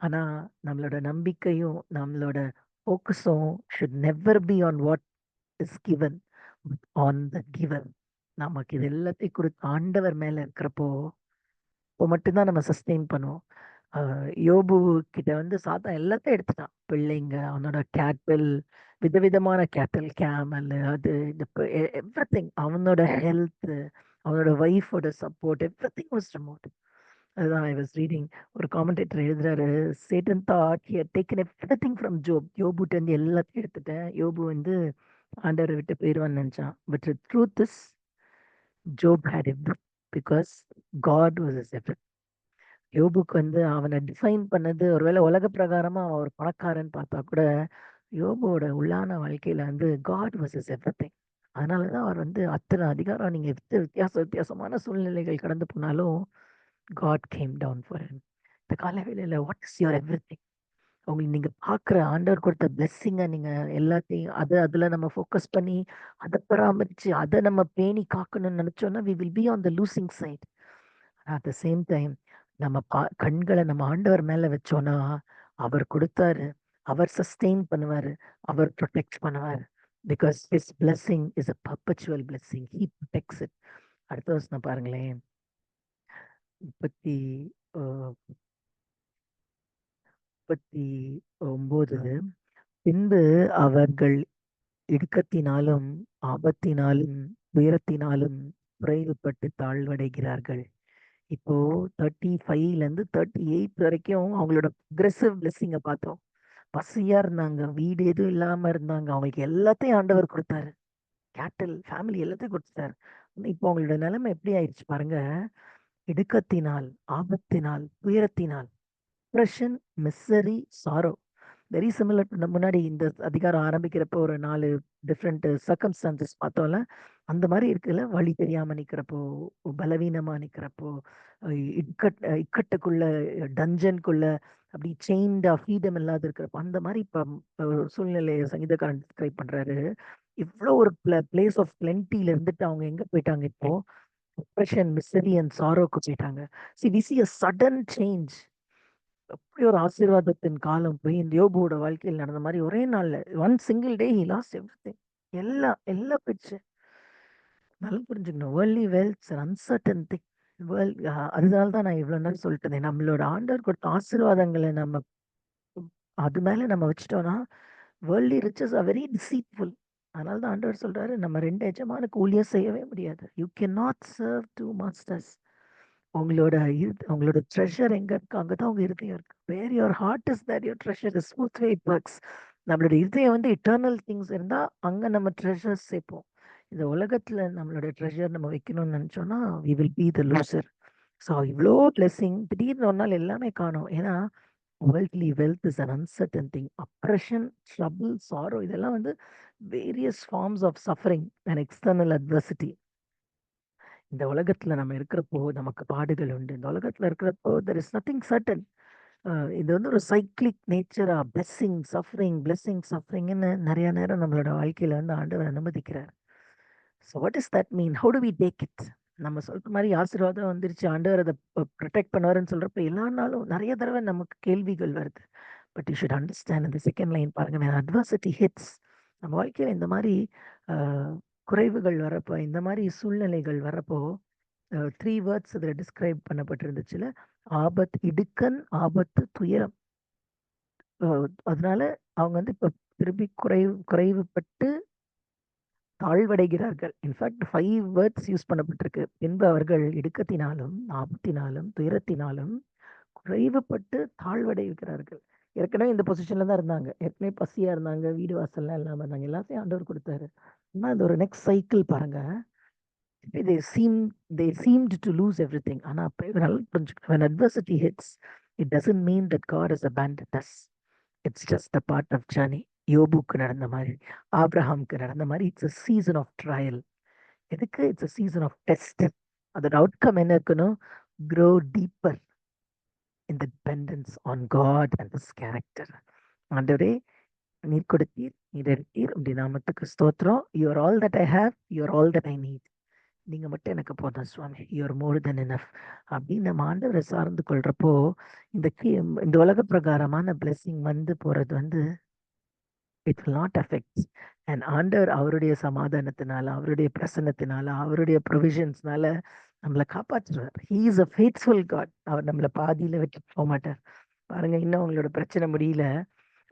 ஆனா நம்மளோட நம்பிக்கையும் நம்மளோட ஃபோக்கஸும் should never be on what is given, but on the giver. நமக்கு இது எல்லாத்தையும் கொடுத்து ஆண்டவர் மேல இருக்கிறப்போ இப்போ மட்டும்தான் நம்ம சஸ்டெயின் பண்ணுவோம். யோபு கிட்ட வந்து சாத்தான் எல்லாத்தையும் எடுத்துட்டான். பிள்ளைங்க, அவனோட கேட்டல், விதவிதமான கேட்டல், கேமல், அது இந்த எவ்ரிதிங், அவனோட ஹெல்த், அவனோட ஒய்ஃபோட சப்போர்ட், எவ்ரிதிங் வாஸ் ரிமூவ்ட். அதுதான் ஐ வாஸ் ரீடிங். ஒரு காமெண்டேட்டர் எழுதுறாரு, Satan thought he had taken everything from Job. யோபுட்ட இருந்து எல்லாத்தையும் எடுத்துட்டேன், யோபு வந்து ஆண்டவரை விட்டு போயிடுவான்னு நினைச்சான். But truth is Job had every, because God was is every. யோபுக்கு வந்து அவனை டிஃபைன் பண்ணது ஒருவேளை உலக பிரகாரமா அவன் ஒரு பணக்காரன் பார்த்தா கூட, யோபுவோட உள்ளான வாழ்க்கையில வந்து காட் வாஸ் இஸ் எவ்ரிதிங். அதனாலதான் அவர் வந்து அத்தனை அதிகாரம், நீங்க வித்தியாசமான சூழ்நிலைகள் கடந்து போனாலும் God came down for him. இந்த காலவேளையில வாட் இஸ் யுவர் எவ்ரிதிங்? உங்களுக்கு நீங்க பாக்குற ஆண்டவர் கொடுத்த பிளெஸ்ஸிங்க நீங்க எல்லாத்தையும் அதுல நம்ம ஃபோக்கஸ் பண்ணி அதை பராமரிச்சு அதை நம்ம பேணி காக்கணும்னு நினைச்சோம்னா we will be on the losing side. at the same time நம்ம கண்களை நம்ம ஆண்டவர் மேல வச்சோம்னா அவர் கொடுத்தாரு, அவர் சஸ்டெயின் பண்ணுவாரு, அவர் ப்ரொடெக்ட் பண்ணுவாரு. Because his blessing is a perpetual blessing. he protects it. அடுத்த வருஷம் பாருங்களேன், 39. பின்பு அவர்கள் இடுக்கத்தினாலும் ஆபத்தினாலும் துயரத்தினாலும் குறைவுபட்டு தாழ்வடைகிறார்கள். இப்போ 35ல இருந்து 38 வரைக்கும் அவங்களோட ப்ரொக்ரெசிவ் பிளெஸிங்க பார்த்தோம். பசியா இருந்தாங்க, வீடு எதுவும் இல்லாம இருந்தாங்க, அவங்களுக்கு எல்லாத்தையும் ஆண்டவர் கொடுத்தாரு, கேட்டல், ஃபேமிலி எல்லாத்தையும் கொடுத்தாரு. இப்போ அவங்களோட நிலைமை எப்படி ஆயிடுச்சு பாருங்க. இடுக்கத்தினால், ஆபத்தினால், துயரத்தினால், depression, misery, sorrow. Very similar. முன்னாடி இந்த அதிகாரம் ஆரம்பிக்கிறப்போ ஒரு 4 டிஃப்ரெண்ட் சர்க்கம்ஸ்டான்சஸ் பார்த்தோம்ல, அந்த மாதிரி இருக்குல்ல. வழி தெரியாம நிக்கிறப்போ, பலவீனமா நிக்கிறப்போ, இக்கட்டுக்குள்ள, டஞ்சனுக்குள்ள, அப்படி செயின்டா ஃப்ரீடம் இல்லாத இருக்கிறப்போ, அந்த மாதிரி இப்போ சூழ்நிலையை சங்கீதக்காரன் டிஸ்கிரைப் பண்றாரு. இவ்வளோ ஒரு பிளேஸ் ஆஃப் பிளென்டில இருந்துட்டு அவங்க எங்க போயிட்டாங்க இப்போ? டிப்ரெஷன், மிசரி அண்ட் சாரோக்கு போயிட்டாங்க. See, we see a sudden change. அப்படி ஒரு ஆசீர்வாதத்தின் காலம் போய் இந்த யோபுவோட வாழ்க்கையில் நடந்த மாதிரி ஒரே நாள்ல, one single day he lost everything. எல்லாம் போயிடுச்சு. நல்லா புரிஞ்சுக்கணும், வேர்ல்ட்லி வெல்த்ஸ் அன்சர்டன் திங். அதனால தான் நான் இவ்வளவு நாள் சொல்லிட்டேன், நம்மளோட ஆண்டவர் கொடுத்த ஆசீர்வாதங்களை நம்ம அது மேல நம்ம வச்சுட்டோம்னா worldly riches are very deceitful. அதனால தான் ஆண்டவர் சொல்றாரு, நம்ம 2 எஜமானுக்கு ஊழியம் செய்யவே முடியாது. You can not serve 2 masters. உங்களோட ட்ரெஷர் எங்க இருக்கு, அங்கதான் உங்க இருதயம் இருக்கு. Where your heart is there your treasure is. both way it works. நம்மளோட இருதயம் வந்து இட்டர்னல் திங்ஸ் இருந்தா அங்க நம்ம ட்ரெஷர் சேர்ப்போம். இந்த உலகத்துல நம்மளோட ட்ரெஷர் நம்ம வைக்கணும்னு நினைச்சோம்னா we will be the loser. So இவ்வளோ பிளெஸிங் திடீர்னு ஒரு நாள் எல்லாமே காணும். ஏன்னா worldly wealth is an uncertain thing. Oppression, trouble, sorrow, இதெல்லாம் வந்து various forms of suffering and external adversity. இந்த உலகத்துல நம்ம இருக்கிறப்போ நமக்கு பாடுகள் உண்டு. இந்த உலகத்துல இருக்கிறப்போ there is nothing certain. இது வந்து ஒரு சைக்ளிக் நேச்சரா, பிளெஸ்ஸிங் சஃபரிங்னு நிறைய நேரம் நம்மளோட வாழ்க்கையில வந்து ஆண்டவர் அனுமதிக்கிறார். So what is that mean? How do we take it? நம்ம சொல்ற மாதிரி ஆசீர்வாதம் வந்துருச்சு, ஆண்டவர் அதை ப்ரொடெக்ட் பண்ணுவாருன்னு சொல்றப்ப எல்லா நாளும் நிறைய தடவை நமக்கு கேள்விகள் வருது. பட் யூ ஷுட் அண்டர்ஸ்டாண்ட், இந்த செகண்ட் லைன் பாருங்க, when adversity hits, நம்ம வாழ்க்கையில இந்த மாதிரி குறைவுகள் வரப்போ, இந்த மாதிரி சூழ்நிலைகள் வரப்போ 3 வேர்ட்ஸ் இதில் டிஸ்கிரைப் பண்ணப்பட்டிருந்துச்சுல, இடுக்கண், ஆபத்து, துயரம். அதனால அவங்க வந்து இப்ப திருப்பி குறைவுபட்டு தாழ்வடைகிறார்கள். இன்ஃபேக்ட் 5 வேர்ட்ஸ் யூஸ் பண்ணப்பட்டிருக்கு. பின்பு அவர்கள் இடுக்கத்தினாலும் ஆபத்தினாலும் துயரத்தினாலும் குறைவுபட்டு தாழ்வடைகிறார்கள். ஏற்கனவே இந்த பொசிஷன்ல தான் இருந்தாங்க, ஏற்கனவே பசியா இருந்தாங்க, வீடு வாசல்லாம் இல்லாம இருந்தாங்க, எல்லாத்தையும் ஆண்டவர் கொடுத்தாரு. ஆனா இந்த ஒரு நெக்ஸ்ட் சைக்கிள் பாருங்க, they seemed to lose everything. ஆனா நல்லா புரிஞ்சுக்கணும், when adversity hits, it doesn't mean that God has abandoned us. It's just a part of journey. யோபுக்கு நடந்த மாதிரி, ஆப்ரஹாமுக்கு நடந்த மாதிரி, it's a season of trial. எதுக்கு? It's a season of test. அதோட அவுட்கம் என்ன இருக்கணும்? grow deeper in the dependence on God and His character. ஆண்டவரே, நீர் கொடுத்தீர், நீர் எடுத்தீர், உம்முடைய நாமத்துக்கு ஸ்தோத்திரம். You are all that I have, you are all that I need. நீங்க மட்டும் எனக்கு போதும் சுவாமி, you are more than enough. அப்படின்னு நம்ம ஆண்டவரை சார்ந்து கொள்றப்போ இந்த உலக பிரகாரமான பிளெஸிங் வந்து போறது வந்து it will not affect. And ஆண்டவர் அவருடைய சமாதானத்தினால, அவருடைய பிரசன்னத்தினால, அவருடைய ப்ரொவிஷன்ஸ்னால நம்மளை காப்பாற்றுவார். He is a faithful God. அவர் நம்மளை பாதியில விட்டுட்டு போக மாட்டார். பாருங்க, இன்னும் அவங்களோட பிரச்சனை முடியல.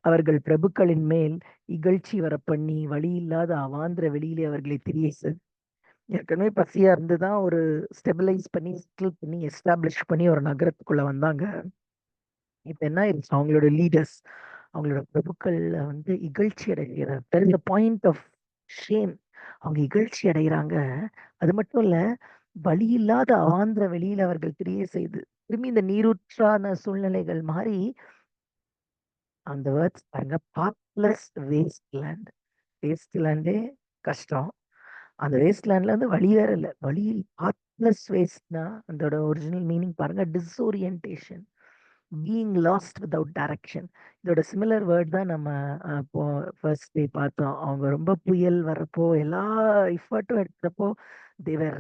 அவர்கள் பிரபுக்களின் மேல் இகழ்ச்சி வர பண்ணி வழி இல்லாத அவாந்திர வெளியிலே அவர்களை திரிய ஏற்கனவே பசியா இருந்துதான் ஒரு ஸ்டெபிலைஸ் பண்ணி செட்டில் பண்ணி எஸ்டாப்ளிஷ் பண்ணி ஒரு நகரத்துக்குள்ள வந்தாங்க. இப்ப என்ன ஆயிடுச்சு, அவங்களோட லீடர்ஸ், அவங்களோட பிரபுக்கள் வந்து இகழ்ச்சி அடைகிறார். There is a point of shame. அவங்க இகழ்ச்சி அடைகிறாங்க. அது மட்டும் இல்ல, வழி இல்லாத அவாந்திர வெளியில அவர்கள் கிரியை செய்து திரும்பி இந்த நீரூற்றான சூழ்நிலைகள் மாறி அந்த வேர்ட்ஸ் பாருங்க, பாத்லெஸ் வேஸ்ட் லேண்ட். வேஸ்ட் லேண்டே கஷ்டம். அந்த வேஸ்ட் லேண்ட்ல வந்து வழி வேற இல்லை. வழி பாத்லெஸ் வேஸ்ட்னா அதோட ஒரிஜினல் மீனிங் பாருங்க, disorientation, being last without direction. இதோட சிமிலர் வேர்ட் தான் நம்ம இப்போ ஃபர்ஸ்ட் டே பார்த்தோம். அவங்க ரொம்ப புயல் வர்றப்போ எல்லா எஃபர்ட்டும் எடுத்தப்போ தேவர்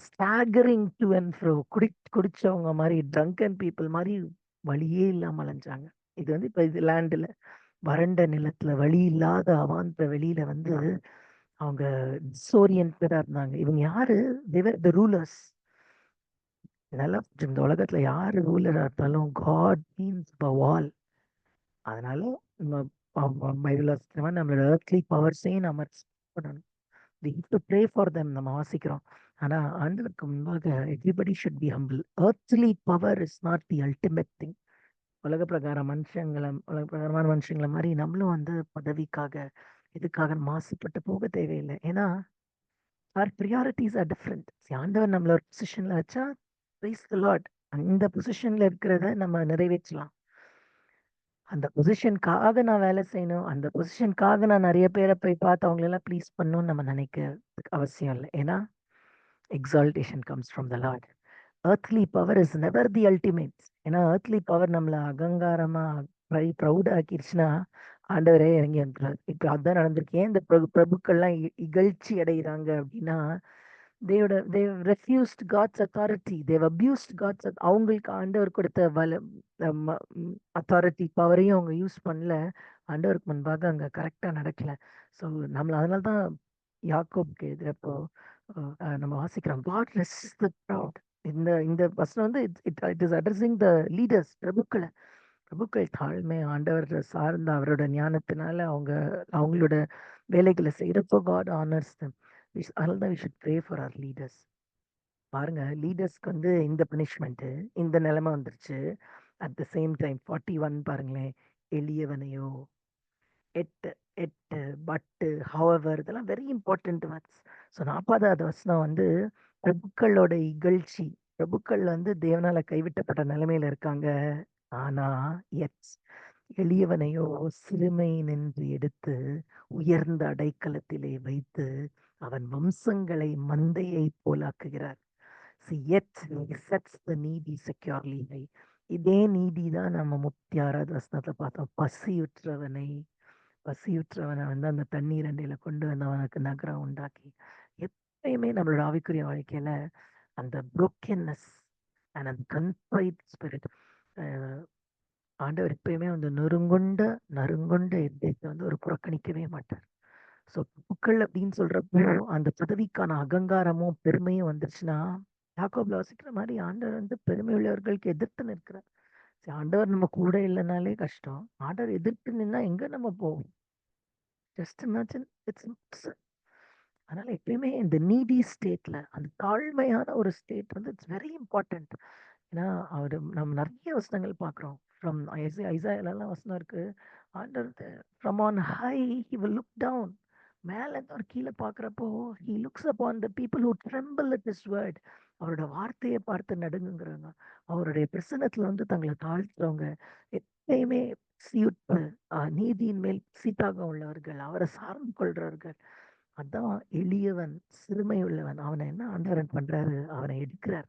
ஸ்டாகரிங் டு அண்ட் ஃப்ரோ, குடிச்சவங்க மாதிரி, ட்ரங்கன் பீப்புள் மாதிரி வழியே இல்லாம அலைஞ்சாங்க. இது வந்து இப்போ இது லேண்டில் வறண்ட நிலத்துல வழி இல்லாத அவாந்த வெளியில வந்து அவங்க டிஸ்ஓரியன்டா இருந்தாங்க. இவங்க யாரு? தேவர் த ரூலர்ஸ். இதெல்லாம் இந்த உலகத்துல யாரு ரூலரா இருந்தாலும் காட் மீன்ஸ் வால். அதனால நம்ம பைபிள் நம்மளோட earthly பவர்ஸையும் நம்ம பண்ணணும். we have to pray for them நம்ம வாசிக்கிறோம். ஆனா ஆண்டவருக்கு முன்பாக everybody should be humble. earthly power is not the ultimate thing. உலக பிரகாரமான மனுஷங்களை மாதிரி நம்மளும் வந்து பதவிக்காக இதுக்காக மாசுபட்டு போக தேவையில்லை. ஏன்னா our priorities are different. ஆண்டவர் நம்மள ஒரு பொசிஷன்ல வச்சா praise the Lord, அந்த பொசிஷன்ல இருக்கிறத நம்ம நிறைவேற்றலாம். அந்த பொசிஷனுக்காக நான் வேலை செய்யணும், அந்த பொசிஷனுக்காக நான் நிறைய பேரை போய் பார்த்து அவங்களெல்லாம் ப்ளீஸ் பண்ணணும்னு நம்ம நினைக்க அவசியம் இல்லை. ஏன்னா exaltation comes from the Lord. earthly power is never the ultimate. ஏன்னா earthly power நம்மள அகங்காரமா ப்ரௌட் ஆக்கிடுச்சுன்னா ஆண்டவரே இறங்கி வந்துடுறாரு. இப்போ அதான் நடந்திருக்கு. ஏன் இந்த பிரபுக்கள்லாம் இகழ்ச்சி அடைகிறாங்க அப்படின்னா, they've refused God's authority. They've abused God's அவங்களுக்கு ஆண்டவர் கொடுத்த அத்தாரிட்டி பவரையும் அவங்க யூஸ் பண்ணல. ஆண்டவருக்கு முன்பாக அங்க கரெக்டா நடக்கல. ஸோ நம்மள அதனால தான் யாக்கோபுக்கு எதிரப்போ நம்ம வாசிக்கிறோம், God resists the proud. இந்த இந்த வசனம் வந்து it is addressing the leaders, பிரபுக்கள் தாழ்மை ஆண்டவர் சார்ந்த அவரோட ஞானத்தினால அவங்களோட வேலைகளை செய்யறப்போ God honors them. அதனால தான் we should pray for our leaders. பாருங்க, லீடர்ஸ்க்கு வந்து இந்த பனிஷ்மெண்ட், இந்த நிலைமை வந்துருச்சு. அட் த சேம் டைம் 41 பாருங்களேன், எளியவனையோ, எட்டு எட்டு பட்டு ஹவவர், இதெல்லாம் வெரி இம்பார்ட்டன்ட் வேர்ட்ஸ். ஸோ 40வது வசனம் வந்து பிரபுக்களோட இகழ்ச்சி. பிரபுக்கள் வந்து தேவனால கைவிட்டப்பட்ட நிலைமையில இருக்காங்க. ஆனா எளியவனையோ சிறுமை நின்று எடுத்து உயர்ந்த அடைக்கலத்திலே வைத்து அவன் வம்சங்களை மந்தையை போலாக்குகிறார். See, yet he sets the needy securely high. இதே நீதி தான் நம்ம 36வது வசனத்துல பார்த்தோம். பசியுற்றவனை வந்து அந்த தண்ணீர் அண்டையில கொண்டு வந்து அவனுக்கு நகரம் உண்டாக்கி. எப்பயுமே நம்மளோட ஆவிக்குரிய வாழ்க்கையில அந்த brokenness and அந்த contrite spirit, ஆண்டவர் எப்பயுமே வந்து நறுங்குண்ட இதயத்தை வந்து ஒரு புறக்கணிக்கவே மாட்டார். ஸோ புக்கள் அப்படின்னு சொல்றப்போ அந்த பதவிக்கான அகங்காரமும் பெருமையும் வந்துருச்சுன்னா, யாக்கோப்ல வாசிக்கிற மாதிரி ஆண்டவர் வந்து பெருமை உள்ளவர்களுக்கு எதிர்த்து நிற்கிறார். சரி, ஆண்டவர் நம்ம கூட இல்லைனாலே கஷ்டம். ஆண்டவர் எதிர்த்து நின்னா எங்க நம்ம போவோம்? Just imagine it's. அதனால எப்பயுமே இந்த நீடி ஸ்டேட்ல, அந்த தாழ்மையான ஒரு ஸ்டேட் வந்து இட்ஸ் வெரி இம்பார்ட்டன்ட். ஏன்னா நம்ம நிறைய வசனங்கள் பார்க்குறோம். ஃப்ரம் ஐசாயாலாம் வசனம் இருக்கு, ஆண்டவர் from on high he will look down. மேல இருந்து ஒரு கீழே பார்க்குறப்போ he looks upon the people who tremble at his word. அவரோட வார்த்தையை பார்த்து நடுங்குங்கிறாங்க. அவருடைய பிரசன்னத்துல வந்து தங்களை தாழ்த்துறவங்க, எப்பயுமே சீட்டு நீதியின் மேல் சீட்டாக உள்ளவர்கள், அவரை சார்ந்து கொள்றவர்கள். அதான் எளியவன், சிறுமை உள்ளவன். அவனை என்ன ஆண்டவன் பண்றாரு? அவனை எடுக்கிறார்.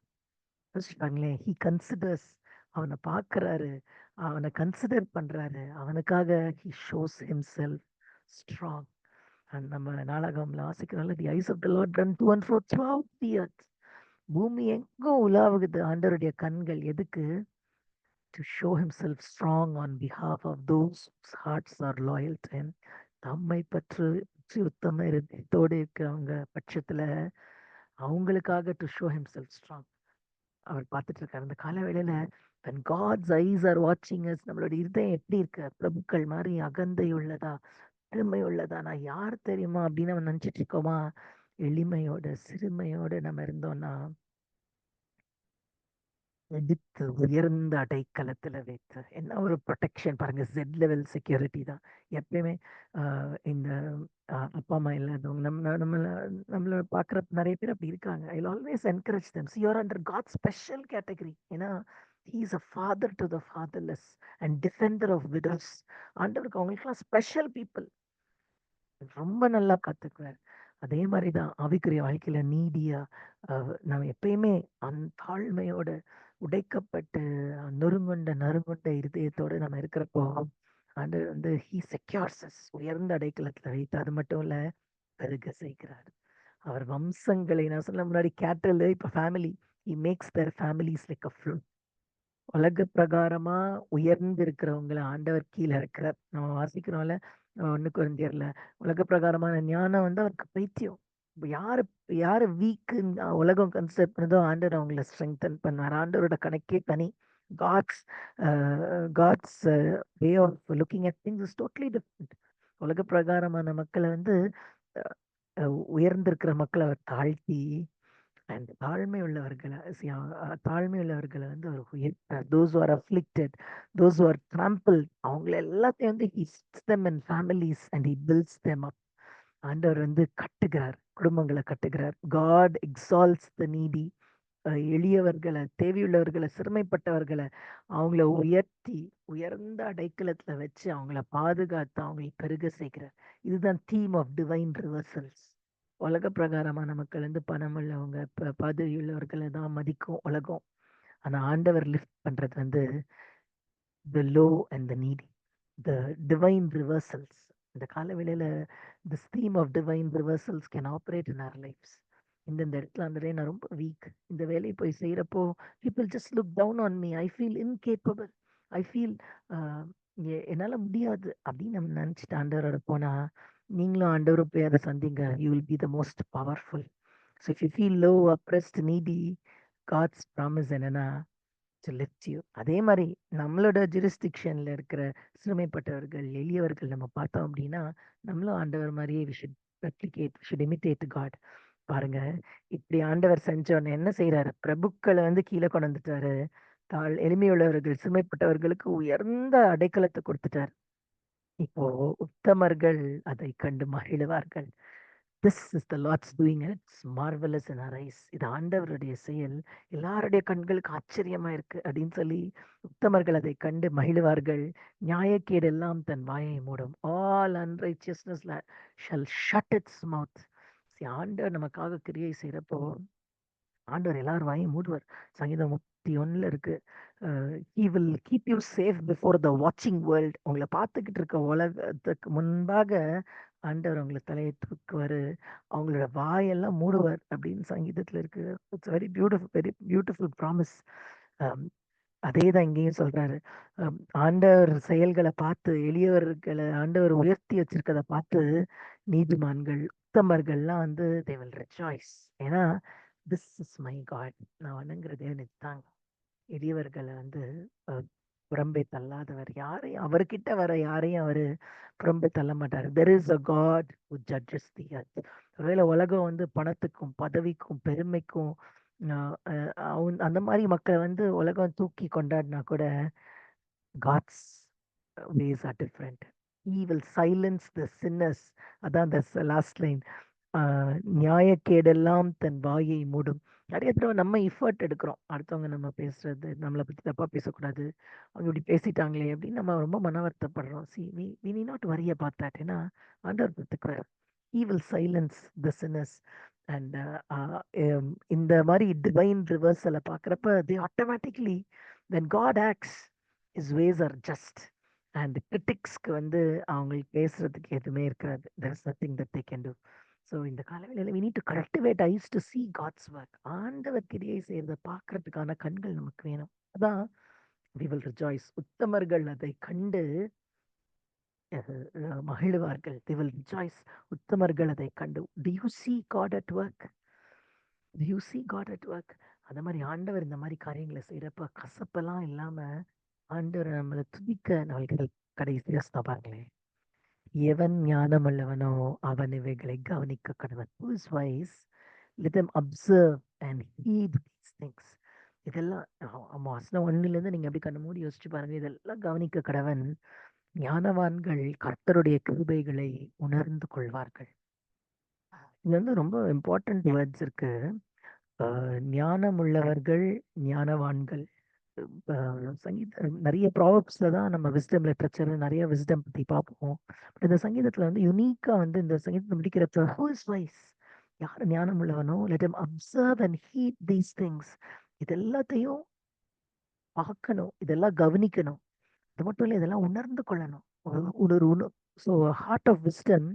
யோசிப்பாங்களேன், ஹி கன்சிடர்ஸ், அவனை பார்க்கறாரு, அவனை கன்சிடர் பண்றாரு, அவனுக்காக he shows himself strong. And நம்ம நாளாகம்ல வாசிக்கிறோம்ல, the eyes of the lord run to and fro throughout the earth. பூமி எங்கும் உலாவுகிறது ஆண்டவருடைய கண்கள். எதுக்கு? To show himself strong on behalf of those hearts are loyal to him. தம்மை பற்று உத்தம இருதயத்தோடு இருக்கிறவங்க பட்சத்துல அவங்களுக்காக டு ஷோ himself ஸ்ட்ராங் அவர் பார்த்துட்டு இருக்காரு. அந்த கால வேளையில when God's eyes are watching us, நம்மளோட இருதயம் எப்படி இருக்கு? பிரபுக்கள் மாதிரி அகந்தை உள்ளதா, பெருமை உள்ளதா, நான் யார் தெரியுமா அப்படின்னு நம்ம நினைச்சிட்டு இருக்கோமா? எளிமையோட சிறுமையோட நம்ம இருந்தோம்னா எடுத்து உயர்ந்த அடைக்கலத்துல வைத்து என்ன ஒரு ப்ரொடெக்ஷன் பாருங்க. ஜெட் லெவல் செக்யூரிட்டி தான் எப்பயுமே. இந்த அப்பா அம்மா இல்லாதவங்க நம்மள பாக்குற நிறைய பேர் அப்படி இருக்காங்க. I always encourage them. See, you're under God's special category. ஏன்னா he is a father to the fatherless and defender of widows. ஆண்டவருக்கு அவங்களுக்குலாம் ஸ்பெஷல் பீப்புள் ரொம்ப நல்லா காத்துக்குவார். அதே மாதிரிதான் ஆவிக்குரிய வாழ்க்கையில நீடியா நம்ம எப்பயுமே தாழ்மையோட உடைக்கப்பட்டு நறுங்குண்ட இருதயத்தோட நம்ம இருக்கிறப்போ ஆண்டவர் வந்து he secures us, உயர்ந்த அடைக்கலத்துல வைத்து. அது மட்டும் இல்ல, பெருக செய்கிறார். அவர் வம்சங்களை, நான் சொன்ன முன்னாடி கேட்டல், இப்ப family, he makes their families like a fruit. உலக பிரகாரமா உயர்ந்து இருக்கிறவங்கள ஆண்டவர் கீழே இருக்கிறார். நம்ம வாசிக்கிறோம்ல 1 கொரிந்தியர்ல, உலக பிரகாரமான ஞானம் வந்து அவருக்கு பைத்தியம். இப்ப யாரு வீக் உலகம் கன்சிடர் பண்ணதோ ஆண்டவர் அவங்கள ஸ்ட்ரெங்தன் பண்ணார். ஆண்டவரோட கணக்கே தனி. God's God's way of looking at things is totally different. உலக பிரகாரமான மக்களை வந்து உயர்ந்திருக்கிற மக்களை அவர் தாழ்த்தி அண்ட் தாழ்மை உள்ளவர்களை வந்து அவர் உயர்த்தார். those who are afflicted, those who are trampled, அவங்கள எல்லாத்தையும் வந்து he sets them in families and he builds them up. ஆண்டவர் வந்து கட்டுகிறார், குடும்பங்களை கட்டுகிறார். God exalts the needy. எளியவர்களை, தேவையுள்ளவர்களை, சிறுமைப்பட்டவர்களை அவங்கள உயர்த்தி உயர்ந்த அடைக்கலத்துல வச்சு அவங்கள பாதுகாத்து அவங்களை பெருக செய்கிறார். இதுதான் தீம் ஆஃப் டிவைன் ரிவர்சல்ஸ். உலக பிரகாரமான மக்கள் வந்து பணம் உள்ளவங்க, பதவி உள்ளவர்களை தான் மதிக்கும் உலகம். ஆனா ஆண்டவர் லிஃப்ட் பண்றது வந்து the low and the needy, the divine reversals. இந்த காலவேளையில this theme of divine reversals can operate in our lives. இந்த இடத்துல அந்த நான் ரொம்ப வீக், இந்த வேலையை போய் செய்யறப்போ people just look down on me, I feel incapable, I feel என்னால முடியாது அப்படின்னு நம்ம நினைச்சிட்டு ஆண்டவரோட போனா, நீங்களும் ஆண்டவரும் போய் அதை சந்திங்க. you will be the most powerful. so if you feel low, oppressed, needy, God's promise என்னன்னா to lift you. அதே மாதிரி நம்மளோட ஜூரிஸ்டிக்ஷன்ல இருக்கிற சிறுமைப்பட்டவர்கள், எளியவர்கள் நம்ம பார்த்தோம் அப்படின்னா நம்மளும் ஆண்டவர் மாதிரியே we should replicate, we should imitate God. பாருங்க, இப்படி ஆண்டவர் செஞ்சோன்னு என்ன செய்யறாரு? பிரபுக்களை வந்து கீழே கொண்டு வந்துட்டாரு. எளிமையுள்ளவர்கள், சிறுமைப்பட்டவர்களுக்கு உயர்ந்த அடைக்கலத்தை கொடுத்துட்டார். இப்போ உத்தமர்கள் அதை கண்டு மகிழ்வார்கள். This is the Lord's doing and it's marvelous in our eyes. இது ஆண்டவருடைய செயல், எல்லாருடைய கண்களுக்கு ஆச்சரியமா இருக்கு அப்படின்னு சொல்லி உத்தமர்கள் அதை கண்டு மகிழ்வார்கள். நியாயக்கேடு எல்லாம் தன் வாயை மூடும். All unrighteousness shall shut its mouth. ஆண்டவர் நமக்காக கிரியை செய்யறப்போ ஆண்டவர் எல்லாரும் வாயும் மூடுவார். சங்கீதம் 31 இருக்கு, he will keep you safe before the watching world. உங்களை பார்த்துக்கிட்டு இருக்க உலகத்துக்கு முன்பாக ஆண்டவர் உங்களை தலையை தூக்குவாரு, அவங்களோட வாயெல்லாம் மூடுவார் அப்படின்னு சங்கீதத்துல இருக்கு. It's very beautiful promise. அதே தான் இங்கேயும் சொல்றாரு. ஆண்டவர் செயல்களை பார்த்து, எளியவர்களை ஆண்டவர் உயர்த்தி வச்சிருக்கதை பார்த்து நீதிமான்கள், உத்தமர்கள்லாம் வந்து they will rejoice. ஏன்னா this is my God, நான் வணங்குற தேவன் இதுதாங்க. எளியவர்களை வந்து புறம்பே தள்ளாதவர். யாரையும் அவர்கிட்ட வர யாரையும் அவரு புறம்பே தள்ள மாட்டாரு. there is a God who judges the earth. ஒருவேளை உலகம் வந்து பணத்துக்கும் பதவிக்கும் பெருமைக்கும் அந்த மாதிரி மக்களை வந்து உலகம் தூக்கி கொண்டாடினா கூட God's ways are different. He will silence the sinners. அதான் the last line. நியாயக்கேடெல்லாம் தன் வாயை மூடும். நிறைய தடவை நம்ம எஃபர்ட் எடுக்கிறோம், அடுத்தவங்க நம்ம பேசுறது, நம்மளை பத்தி தப்பா பேசக்கூடாது, அவங்க இப்படி பேசிட்டாங்களே அப்படின்னு நம்ம ரொம்ப மன வருத்தப்படுறோம். we need not worry about that. ஏன்னா ஆண்டவர் பார்த்துக்கிறார். He will silence the sinners. and இந்த மாதிரி டிவைன் ரிவர்சலை பார்க்குறப்ப they automatically, when God acts, his ways are just. and கிரிட்டிக்ஸ்க்கு வந்து அவங்களுக்கு பேசுறதுக்கு எதுவுமே இருக்காது. there is nothing that they can do. So இந்த காலவேளையில we need to cultivate eyes to see God's work. ஆண்டவர் கிரியை செய்யறதை பார்க்கறதுக்கான கண்கள் நமக்கு வேணும். அதான் we will rejoice. உத்தமர்கள் அதை கண்டு மகிழுவார்கள். they will rejoice. உத்தமர்கள் அதை கண்டு. do you see God at work? do you see God at work? அந்த மாதிரி ஆண்டவர் இந்த மாதிரி காரியங்களை செய்யறப்ப கசப்பெல்லாம் இல்லாம ஆண்டவர் நம்மளை துதிக்க நம்மளுக்கு கடைசியா பாருங்களேன். எவன் ஞானம் உள்ளவனோ அவன் இவைகளை கவனிக்க கடவன். who is wise, let them observe and heed these things. இதெல்லாம் வசனம் 1 நீங்க அப்படி கண்ணு மூடி யோசிச்சு பாருங்க. இதெல்லாம் கவனிக்க கடவன். ஞானவான்கள் கர்த்தருடைய கிருபைகளை உணர்ந்து கொள்வார்கள். இது வந்து ரொம்ப இம்பார்ட்டன்ட் வேர்ட்ஸ் இருக்கு. ஞானம் உள்ளவர்கள், ஞானவான்கள். சங்கீத நிறைய ப்ராவப்ஸ்ல தான் நம்ம விஸ்டம் லிட்ரேச்சர் நிறைய விஸ்டம் பத்தி பார்ப்போம். பட் இந்த சங்கீதத்துல வந்து யுனிக்கா வந்து இந்த சங்கீதத்தை முடிக்கிறப்ப who is wise, யார் ஞானம் உள்ளவனோ let him observe and heed these things. இது எல்லாத்தையும் பார்க்கணும், இதெல்லாம் கவனிக்கணும். அது மட்டும் இல்லை, இதெல்லாம் உணர்ந்து கொள்ளணும். So heart of wisdom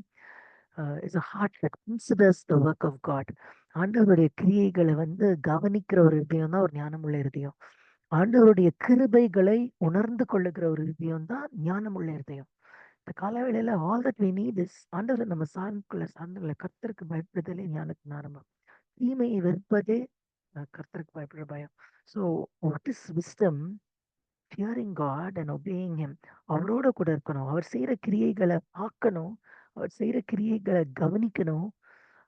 is a heart that considers the work of God. ஆண்டவருடைய கிரியைகளை வந்து கவனிக்கிற ஒரு இருதயம் தான் ஒரு ஞானமுள்ள இருதயம். ஆண்டவருடைய கிருபைகளை உணர்ந்து கொள்ளுகிற ஒரு இருதயம் தான் ஞானமுள்ள இருதயம். இந்த காலவேளையில all that we need is ஆண்டவரை நம்ம சார்ந்துள்ள கர்த்தருக்கு பயப்படுதலே ஞானத்தின் ஆரம்பம். தீமையை வெறுப்பதே கர்த்தருக்கு பயப்படுற பயம். So what is wisdom? Fearing God and obeying him. அவரோட கூட இருக்கணும், அவர் செய்யற கிரியைகளை பார்க்கணும், அவர் செய்யற கிரியைகளை கவனிக்கணும்,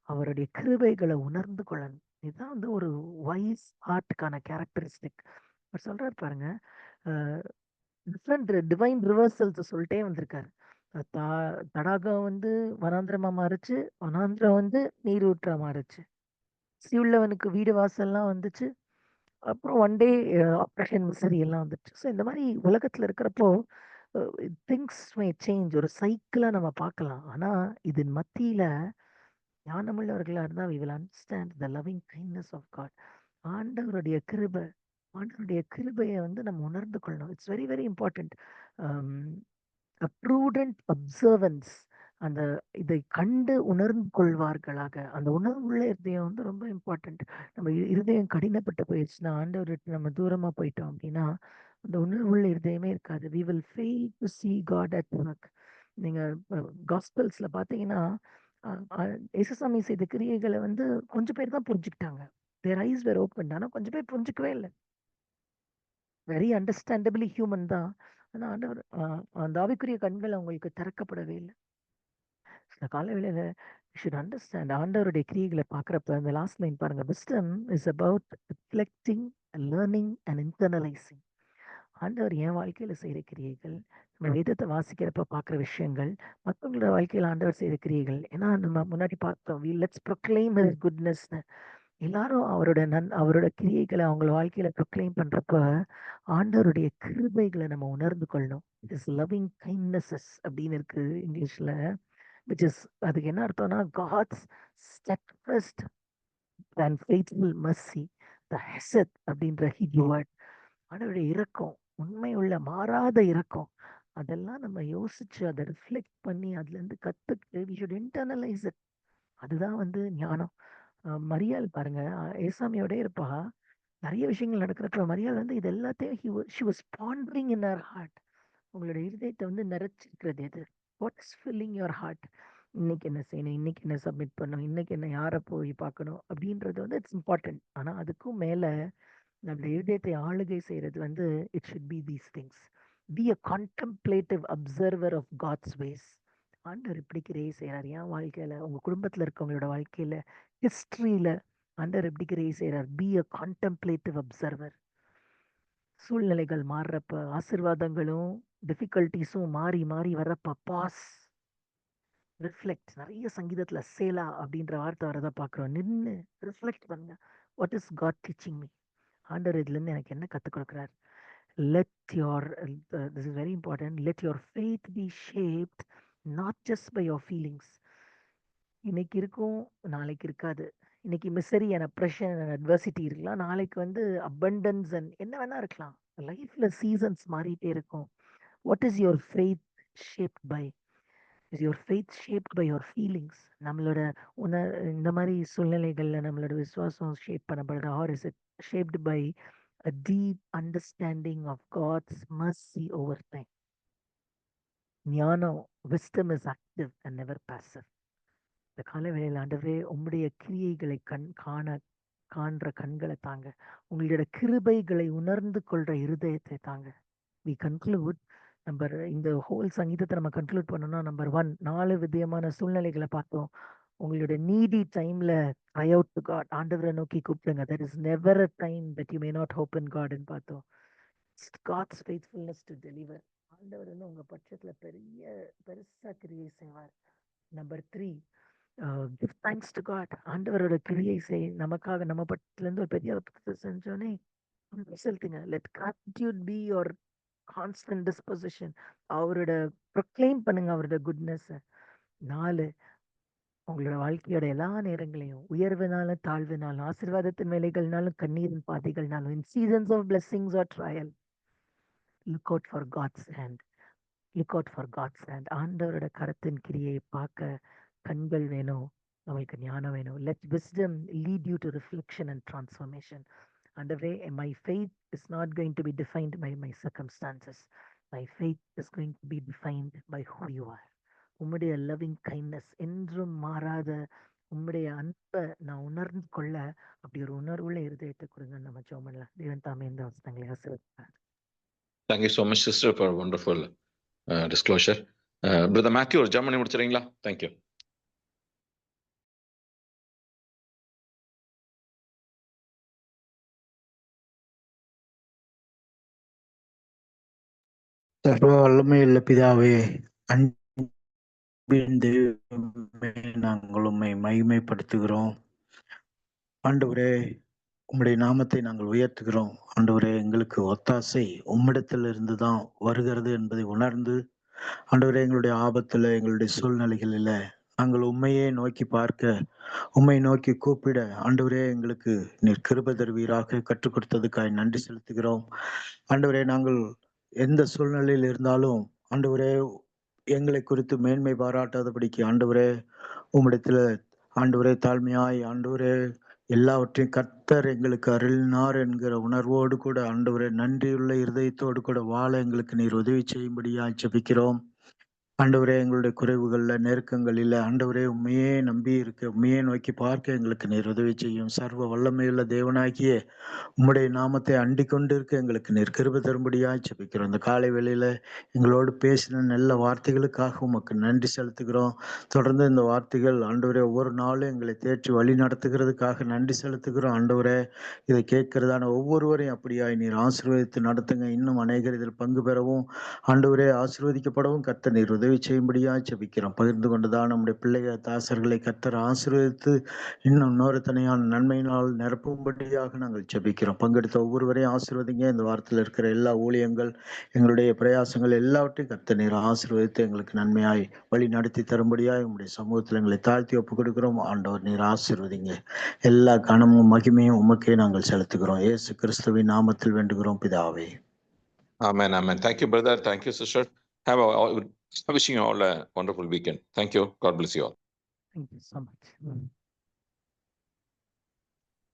அவருடைய கிருபைகளை உணர்ந்து கொள்ளணும். இதுதான் வந்து ஒரு வைஸ் ஹார்ட்டுக்கான கேரக்டரிஸ்டிக். அவர் சொல்றாரு பாருங்க, டிஃப்ரெண்ட் டிவைன் ரிவர்சல்ஸ் சொல்லிட்டே வந்திருக்காரு. தடாகம் வந்து வனாந்திரமா மாறுச்சு, வனாந்திரம் வந்து நீரூற்றா மாறுச்சு, சிவுள்ளவனுக்கு வீடு வாசல்லாம் வந்துச்சு, அப்புறம் ஒன் டே ஆப்ரேஷன் மிசரி எல்லாம் வந்துச்சு. ஸோ இந்த மாதிரி உலகத்துல இருக்கிறப்போ திங்ஸ் மே சேஞ்ச், ஒரு சைக்கிளா நம்ம பார்க்கலாம். ஆனா இதன் மத்தியில ஞானமுள்ளவர்களா இருந்தா we will understand the loving kindness of God. ஆண்டவருடைய கிருபை, ஆண்டவருடைய கிருபையை வந்து நம்ம உணர்ந்து கொள்ளணும். It's very very important. a prudent observance. அந்த இதை கண்டு உணர்ந்து கொள்வார்களாக. அந்த உணர்வுள்ள இருதயம் வந்து ரொம்ப இம்பார்ட்டன்ட். நம்ம இருதயம் கடினப்பட்டு போயிடுச்சுன்னா, ஆண்டவர்கிட்ட நம்ம தூரமா போயிட்டோம் அப்படின்னா அந்த உணர்வுள்ள இருதயமே இருக்காது. we will fail to see God at work. நீங்க காஸ்பல்ஸ்ல பாத்தீங்கன்னா இயேசுசாமி செய்த கிரியைகளை வந்து கொஞ்சம் பேர் தான் புரிஞ்சுக்கிட்டாங்க. their eyes were opened. ஆனா கொஞ்சம் பேர் புரிஞ்சுக்கவே இல்லை. வெரி அண்டர்ஸ்டாண்டபிளி ஹியூமன் தான். ஆனா ஆண்டவர் அந்த ஆவிக்குரிய கண்கள் அவங்களுக்கு திறக்கப்படவே இல்லை. இந்த காலவேளையில ஷுட் அண்டர்ஸ்டாண்ட் ஆண்டவருடைய கிரியைகளை பார்க்குறப்ப அந்த லாஸ்ட் லைன் பாருங்க, wisdom is about reflecting, learning and internalising. ஆண்டவர் என் வாழ்க்கையில செய்யற கிரியைகள், நம்ம வேதத்தை வாசிக்கிறப்ப பார்க்குற விஷயங்கள், மற்றவங்களோட வாழ்க்கையில ஆண்டவர் செய்யற கிரியைகள். ஏன்னா நம்ம முன்னாடி பார்த்தோம், லெட்ஸ் ப்ரொக்ளைம் ஹிஸ் குட்னஸ்னு. எல்லாரும் அவரோட கிரியைகளை அவங்கள வாழ்க்கையில ப்ரொக்ளைம் பண்றப்ப ஆண்டவருடைய கிருபைகளை நம்ம உணர்ந்து கொள்ளணும். இட் இஸ் லவ்விங் கைண்ட்னஸஸ் அப்படின்னு இருக்கு இங்கிலீஷ்ல. which is அதுக்கு என்ன அர்த்தம்னா God's steadfast and faithful mercy, the hesed அப்படின்ற Hebrew word. ஆண்டவருடைய இரக்கம், உண்மை உள்ள மாறாத இரக்கம், அதெல்லாம் நம்ம யோசிச்சு அதை ரிஃப்ளெக்ட் பண்ணி அதுல இருந்து கத்துக்கிட்டு we should internalize it. அதுதான் வந்து ஞானம். மரியாள் பாருங்க, ஏசாமியோட இருப்பா, நிறைய விஷயங்கள் நடக்கிறப்ப மரியாள் வந்து இது எல்லாத்தையும் she was pondering in her heart. உங்களோட இருதயத்தை வந்து நிறைச்சிருக்கிறது எது? What is filling your heart? இன்னைக்கு என்ன செய்யணும், இன்னைக்கு என்ன சப்மிட் பண்ணணும், இன்னைக்கு என்ன யாரை போய் பார்க்கணும் அப்படின்றது வந்து இட்ஸ் இம்பார்ட்டன்ட். ஆனால் அதுக்கும் மேலே நம்மளோட இருதயத்தை ஆளுகை செய்கிறது வந்து it should be these things. Be a contemplative observer of God's ways. ஆண்டவர் இப்படி கிரியை செய்கிறார் என் வாழ்க்கையில், உங்கள் குடும்பத்தில் இருக்கவங்களோட வாழ்க்கையில், ஹிஸ்ட்ரியில் ஆண்டவர் எப்படி கிரியை செய்கிறார். Be a contemplative observer. சூழ்நிலைகள் மாறுறப்ப, ஆசீர்வாதங்களும் டிஃபிகல்ட்டிஸும் மாறி மாறி வர்றப்ப பாஸ், ரிஃப்ளெக்ட். நிறைய சங்கீதத்துல சேலா அப்படின்ற வார்த்தை வரதை பார்க்குறோம். நின்று ரிஃப்ளெக்ட் பண்ணுங்க. What is God teaching me? ஆண்டவர் இதுலேருந்து எனக்கு என்ன கற்றுக் கொடுக்குறார்? Let your this is very important, let your faith be shaped not just by your feelings. இன்னைக்கு இருக்கும், நாளைக்கு இருக்காது. இன்னைக்கு misery and oppression and adversity இருக்கலாம், நாளைக்கு வந்து அபண்டன்ஸ் அண்ட் என்ன வேணா இருக்கலாம். லைஃப்ல சீசன்ஸ் மாறிட்டே இருக்கும். What is your faith shaped by? Is your faith shaped by your feelings? நம்மளோட இந்த மாதிரி சூழ்நிலைகளில் நம்மளோட விசுவாசம் ஷேப் பண்ணப்படுது. Or is it shaped by a deep understanding of God's mercy over time? ஞானம், wisdom is active and never passive. இந்த காலை வேளையில் ஆண்டவரே உம்முடைய கிரியைகளை காண்ற கண்களை தாங்க. உங்களுடைய கிருபைகளை உணர்ந்து கொள்ற இருதயத்தை தாங்க. we conclude இந்த ஹோல் சங்கீதத்தை நம்ம கன்க்ளூட் பண்ணோம்னா, நம்பர் 1, 4 விதமான சூழ்நிலைகளை பார்த்தோம். உங்களுடைய நீடி டைம்ல cry out to God, ஆண்டவரை நோக்கி கூப்பிடுங்க. there is never a time that you may not hope in God ன்னு பார்த்தோம். It's God's faithfulness to deliver. ஆண்டவர் வந்து உங்க பட்சத்துல பெருசா கிரியை செய்வார். Number 3, give thanks to God. ஆண்டவரோட கிரியை நமக்காக நம்ம பட்சத்துல இருந்து ஒரு பெரிய அற்புதத்தை செஞ்சோன்னே செலுத்துங்க. let gratitude be your constant disposition. அவரோட proclaim பண்ணுங்க அவரோட குட்னஸ். 4, உங்களோட வாழ்க்கையோட எல்லா நேரங்களையும் உயர்வினாலும் தாழ்வினாலும் ஆசீர்வாதத்தின் வேலைகள்னாலும் கண்ணீரின் பாதைகள்னாலும் in seasons of blessings or trial, look out for God's hand. look out for God's hand. ஆண்டவரோட கரத்தின் கிரியை பார்க்க கண்கள் வேணும், நம்மளுக்கு ஞானம் வேணும். let wisdom lead you to reflection and transformation. ஆண்டவரே, my faith is not going to be defined by my circumstances. my faith is going to be defined by who you are. உம்முடைய loving kindness என்றும் மாறாத உம்முடைய அன்பை நான் உணர்ந்து கொள்ள அப்படி ஒரு உணர்வுள்ள இருதயத்தை கொடுங்க. நம்ம ஜெபம் பண்ணலாம். தேவன் தாமே இந்த வசனங்களை ஆசீர்வதிப்பார். Thank you so much, sister, for a wonderful disclosure. Brother Matthew, ஒரு ஜெபம் பண்ணி முடிச்சிடுறீங்களா? Thank you. சர்வ வல்லமையுள்ள பிதாவே, அன்பின் தெய்வமே, நாங்கள் உம்மை மகிமைப்படுத்துகிறோம். ஆண்டவரே, உம்முடைய நாமத்தை நாங்கள் உயர்த்துகிறோம். ஆண்டவரே, எங்களுக்கு ஒத்தாசை உம்மிடத்திலிருந்து தான் வருகிறது என்பதை உணர்ந்து, ஆண்டவரே, எங்களுடைய ஆபத்துல, எங்களுடைய சூழ்நிலைகளில நாங்கள் உண்மையே நோக்கி பார்க்க, உம்மை நோக்கி கூப்பிட, ஆண்டவரே, எங்களுக்கு நீர் கிருபை தருவீராக கற்றுக் கொடுத்ததுக்காய் நன்றி செலுத்துகிறோம். ஆண்டவரே, நாங்கள் எந்த சூழ்நிலையில் இருந்தாலும் ஆண்டவரே, எங்களை குறித்து மேன்மை பாராட்டாதபடிக்கு ஆண்டவரே, உம்மிடத்துல ஆண்டவரே தாழ்மையாய் ஆண்டவரே எல்லாவற்றையும் கர்த்தர் எங்களுக்கு அருளினார் என்கிற உணர்வோடு கூட ஆண்டவரே நன்றியுள்ள இருதயத்தோடு கூட வாழ எங்களுக்கு நீர் உதவி செய்யும்படியாய் ஜெபிக்கிறோம். ஆண்டவரே, எங்களுடைய குறைவுகள்ல நெருக்கங்களில் ஆண்டவரே உண்மையே நம்பி இருக்க, உண்மையே நோக்கி பார்க்க எங்களுக்கு நீர் உதவி செய்யும். சர்வ வல்லமையுள்ள தேவனாகிய உம்முடைய நாமத்தை அண்டிக் கொண்டிருக்க எங்களுக்கு நீர் கிருபை தரும்படியாய் ஜெபிக்கிறோம். இந்த காலை வேளையில எங்களோடு பேசின நல்ல வார்த்தைகளுக்காக உமக்கு நன்றி செலுத்துகிறோம். தொடர்ந்து இந்த வார்த்தைகள் ஆண்டவரே ஒவ்வொரு நாளும் எங்களை தேற்றி வழி நடத்துகிறதுக்காக நன்றி செலுத்துகிறோம். ஆண்டவரே, இதை கேட்கிறதான ஒவ்வொருவரையும் அப்படியாய் நீர் ஆசீர்வதித்து நடத்துங்க. இன்னும் அநேகர் இதில் பங்கு பெறவும் ஆண்டவரே ஆசீர்வதிக்கப்படவும் கர்த்தர் நீர் உதவி செய்யும்படியாய் ஜெபிக்கிறோம். பகிர்ந்து கொண்டுதான் நம்முடைய பிள்ளைகள் தாசர்களை கர்த்தர் ஆசீர்வதித்து இன்னும் இன்னொரு தனியான நன்மையினால் நிரப்பும்படியாக நாங்கள் ஜெபிக்கிறோம். பங்கெடுத்த ஒவ்வொருவரையும் ஆசீர்வதிங்க. இந்த வாரத்தில் இருக்கிற எல்லா ஊழியங்கள், எங்களுடைய பிரயாசங்கள் எல்லாவற்றையும் கர்த்தர் நீர் ஆசீர்வதித்து எங்களுக்கு நன்மையாய் வழி நடத்தி தரும்படியாய் உங்களுடைய சமூகத்தில் எங்களை தாழ்த்தி ஒப்புக் கொடுக்கிறோம். ஆண்டவர் நீர் ஆசீர்வதிங்க. எல்லா கனமும் மகிமையும் உமக்கே நாங்கள் செலுத்துகிறோம். இயேசு கிறிஸ்துவின் நாமத்தில் வேண்டுகிறோம் பிதாவே. Amen, amen. Thank you, brother. Thank you, sister. Wishing you all a wonderful weekend. Thank you. God bless you all. Thank you so much.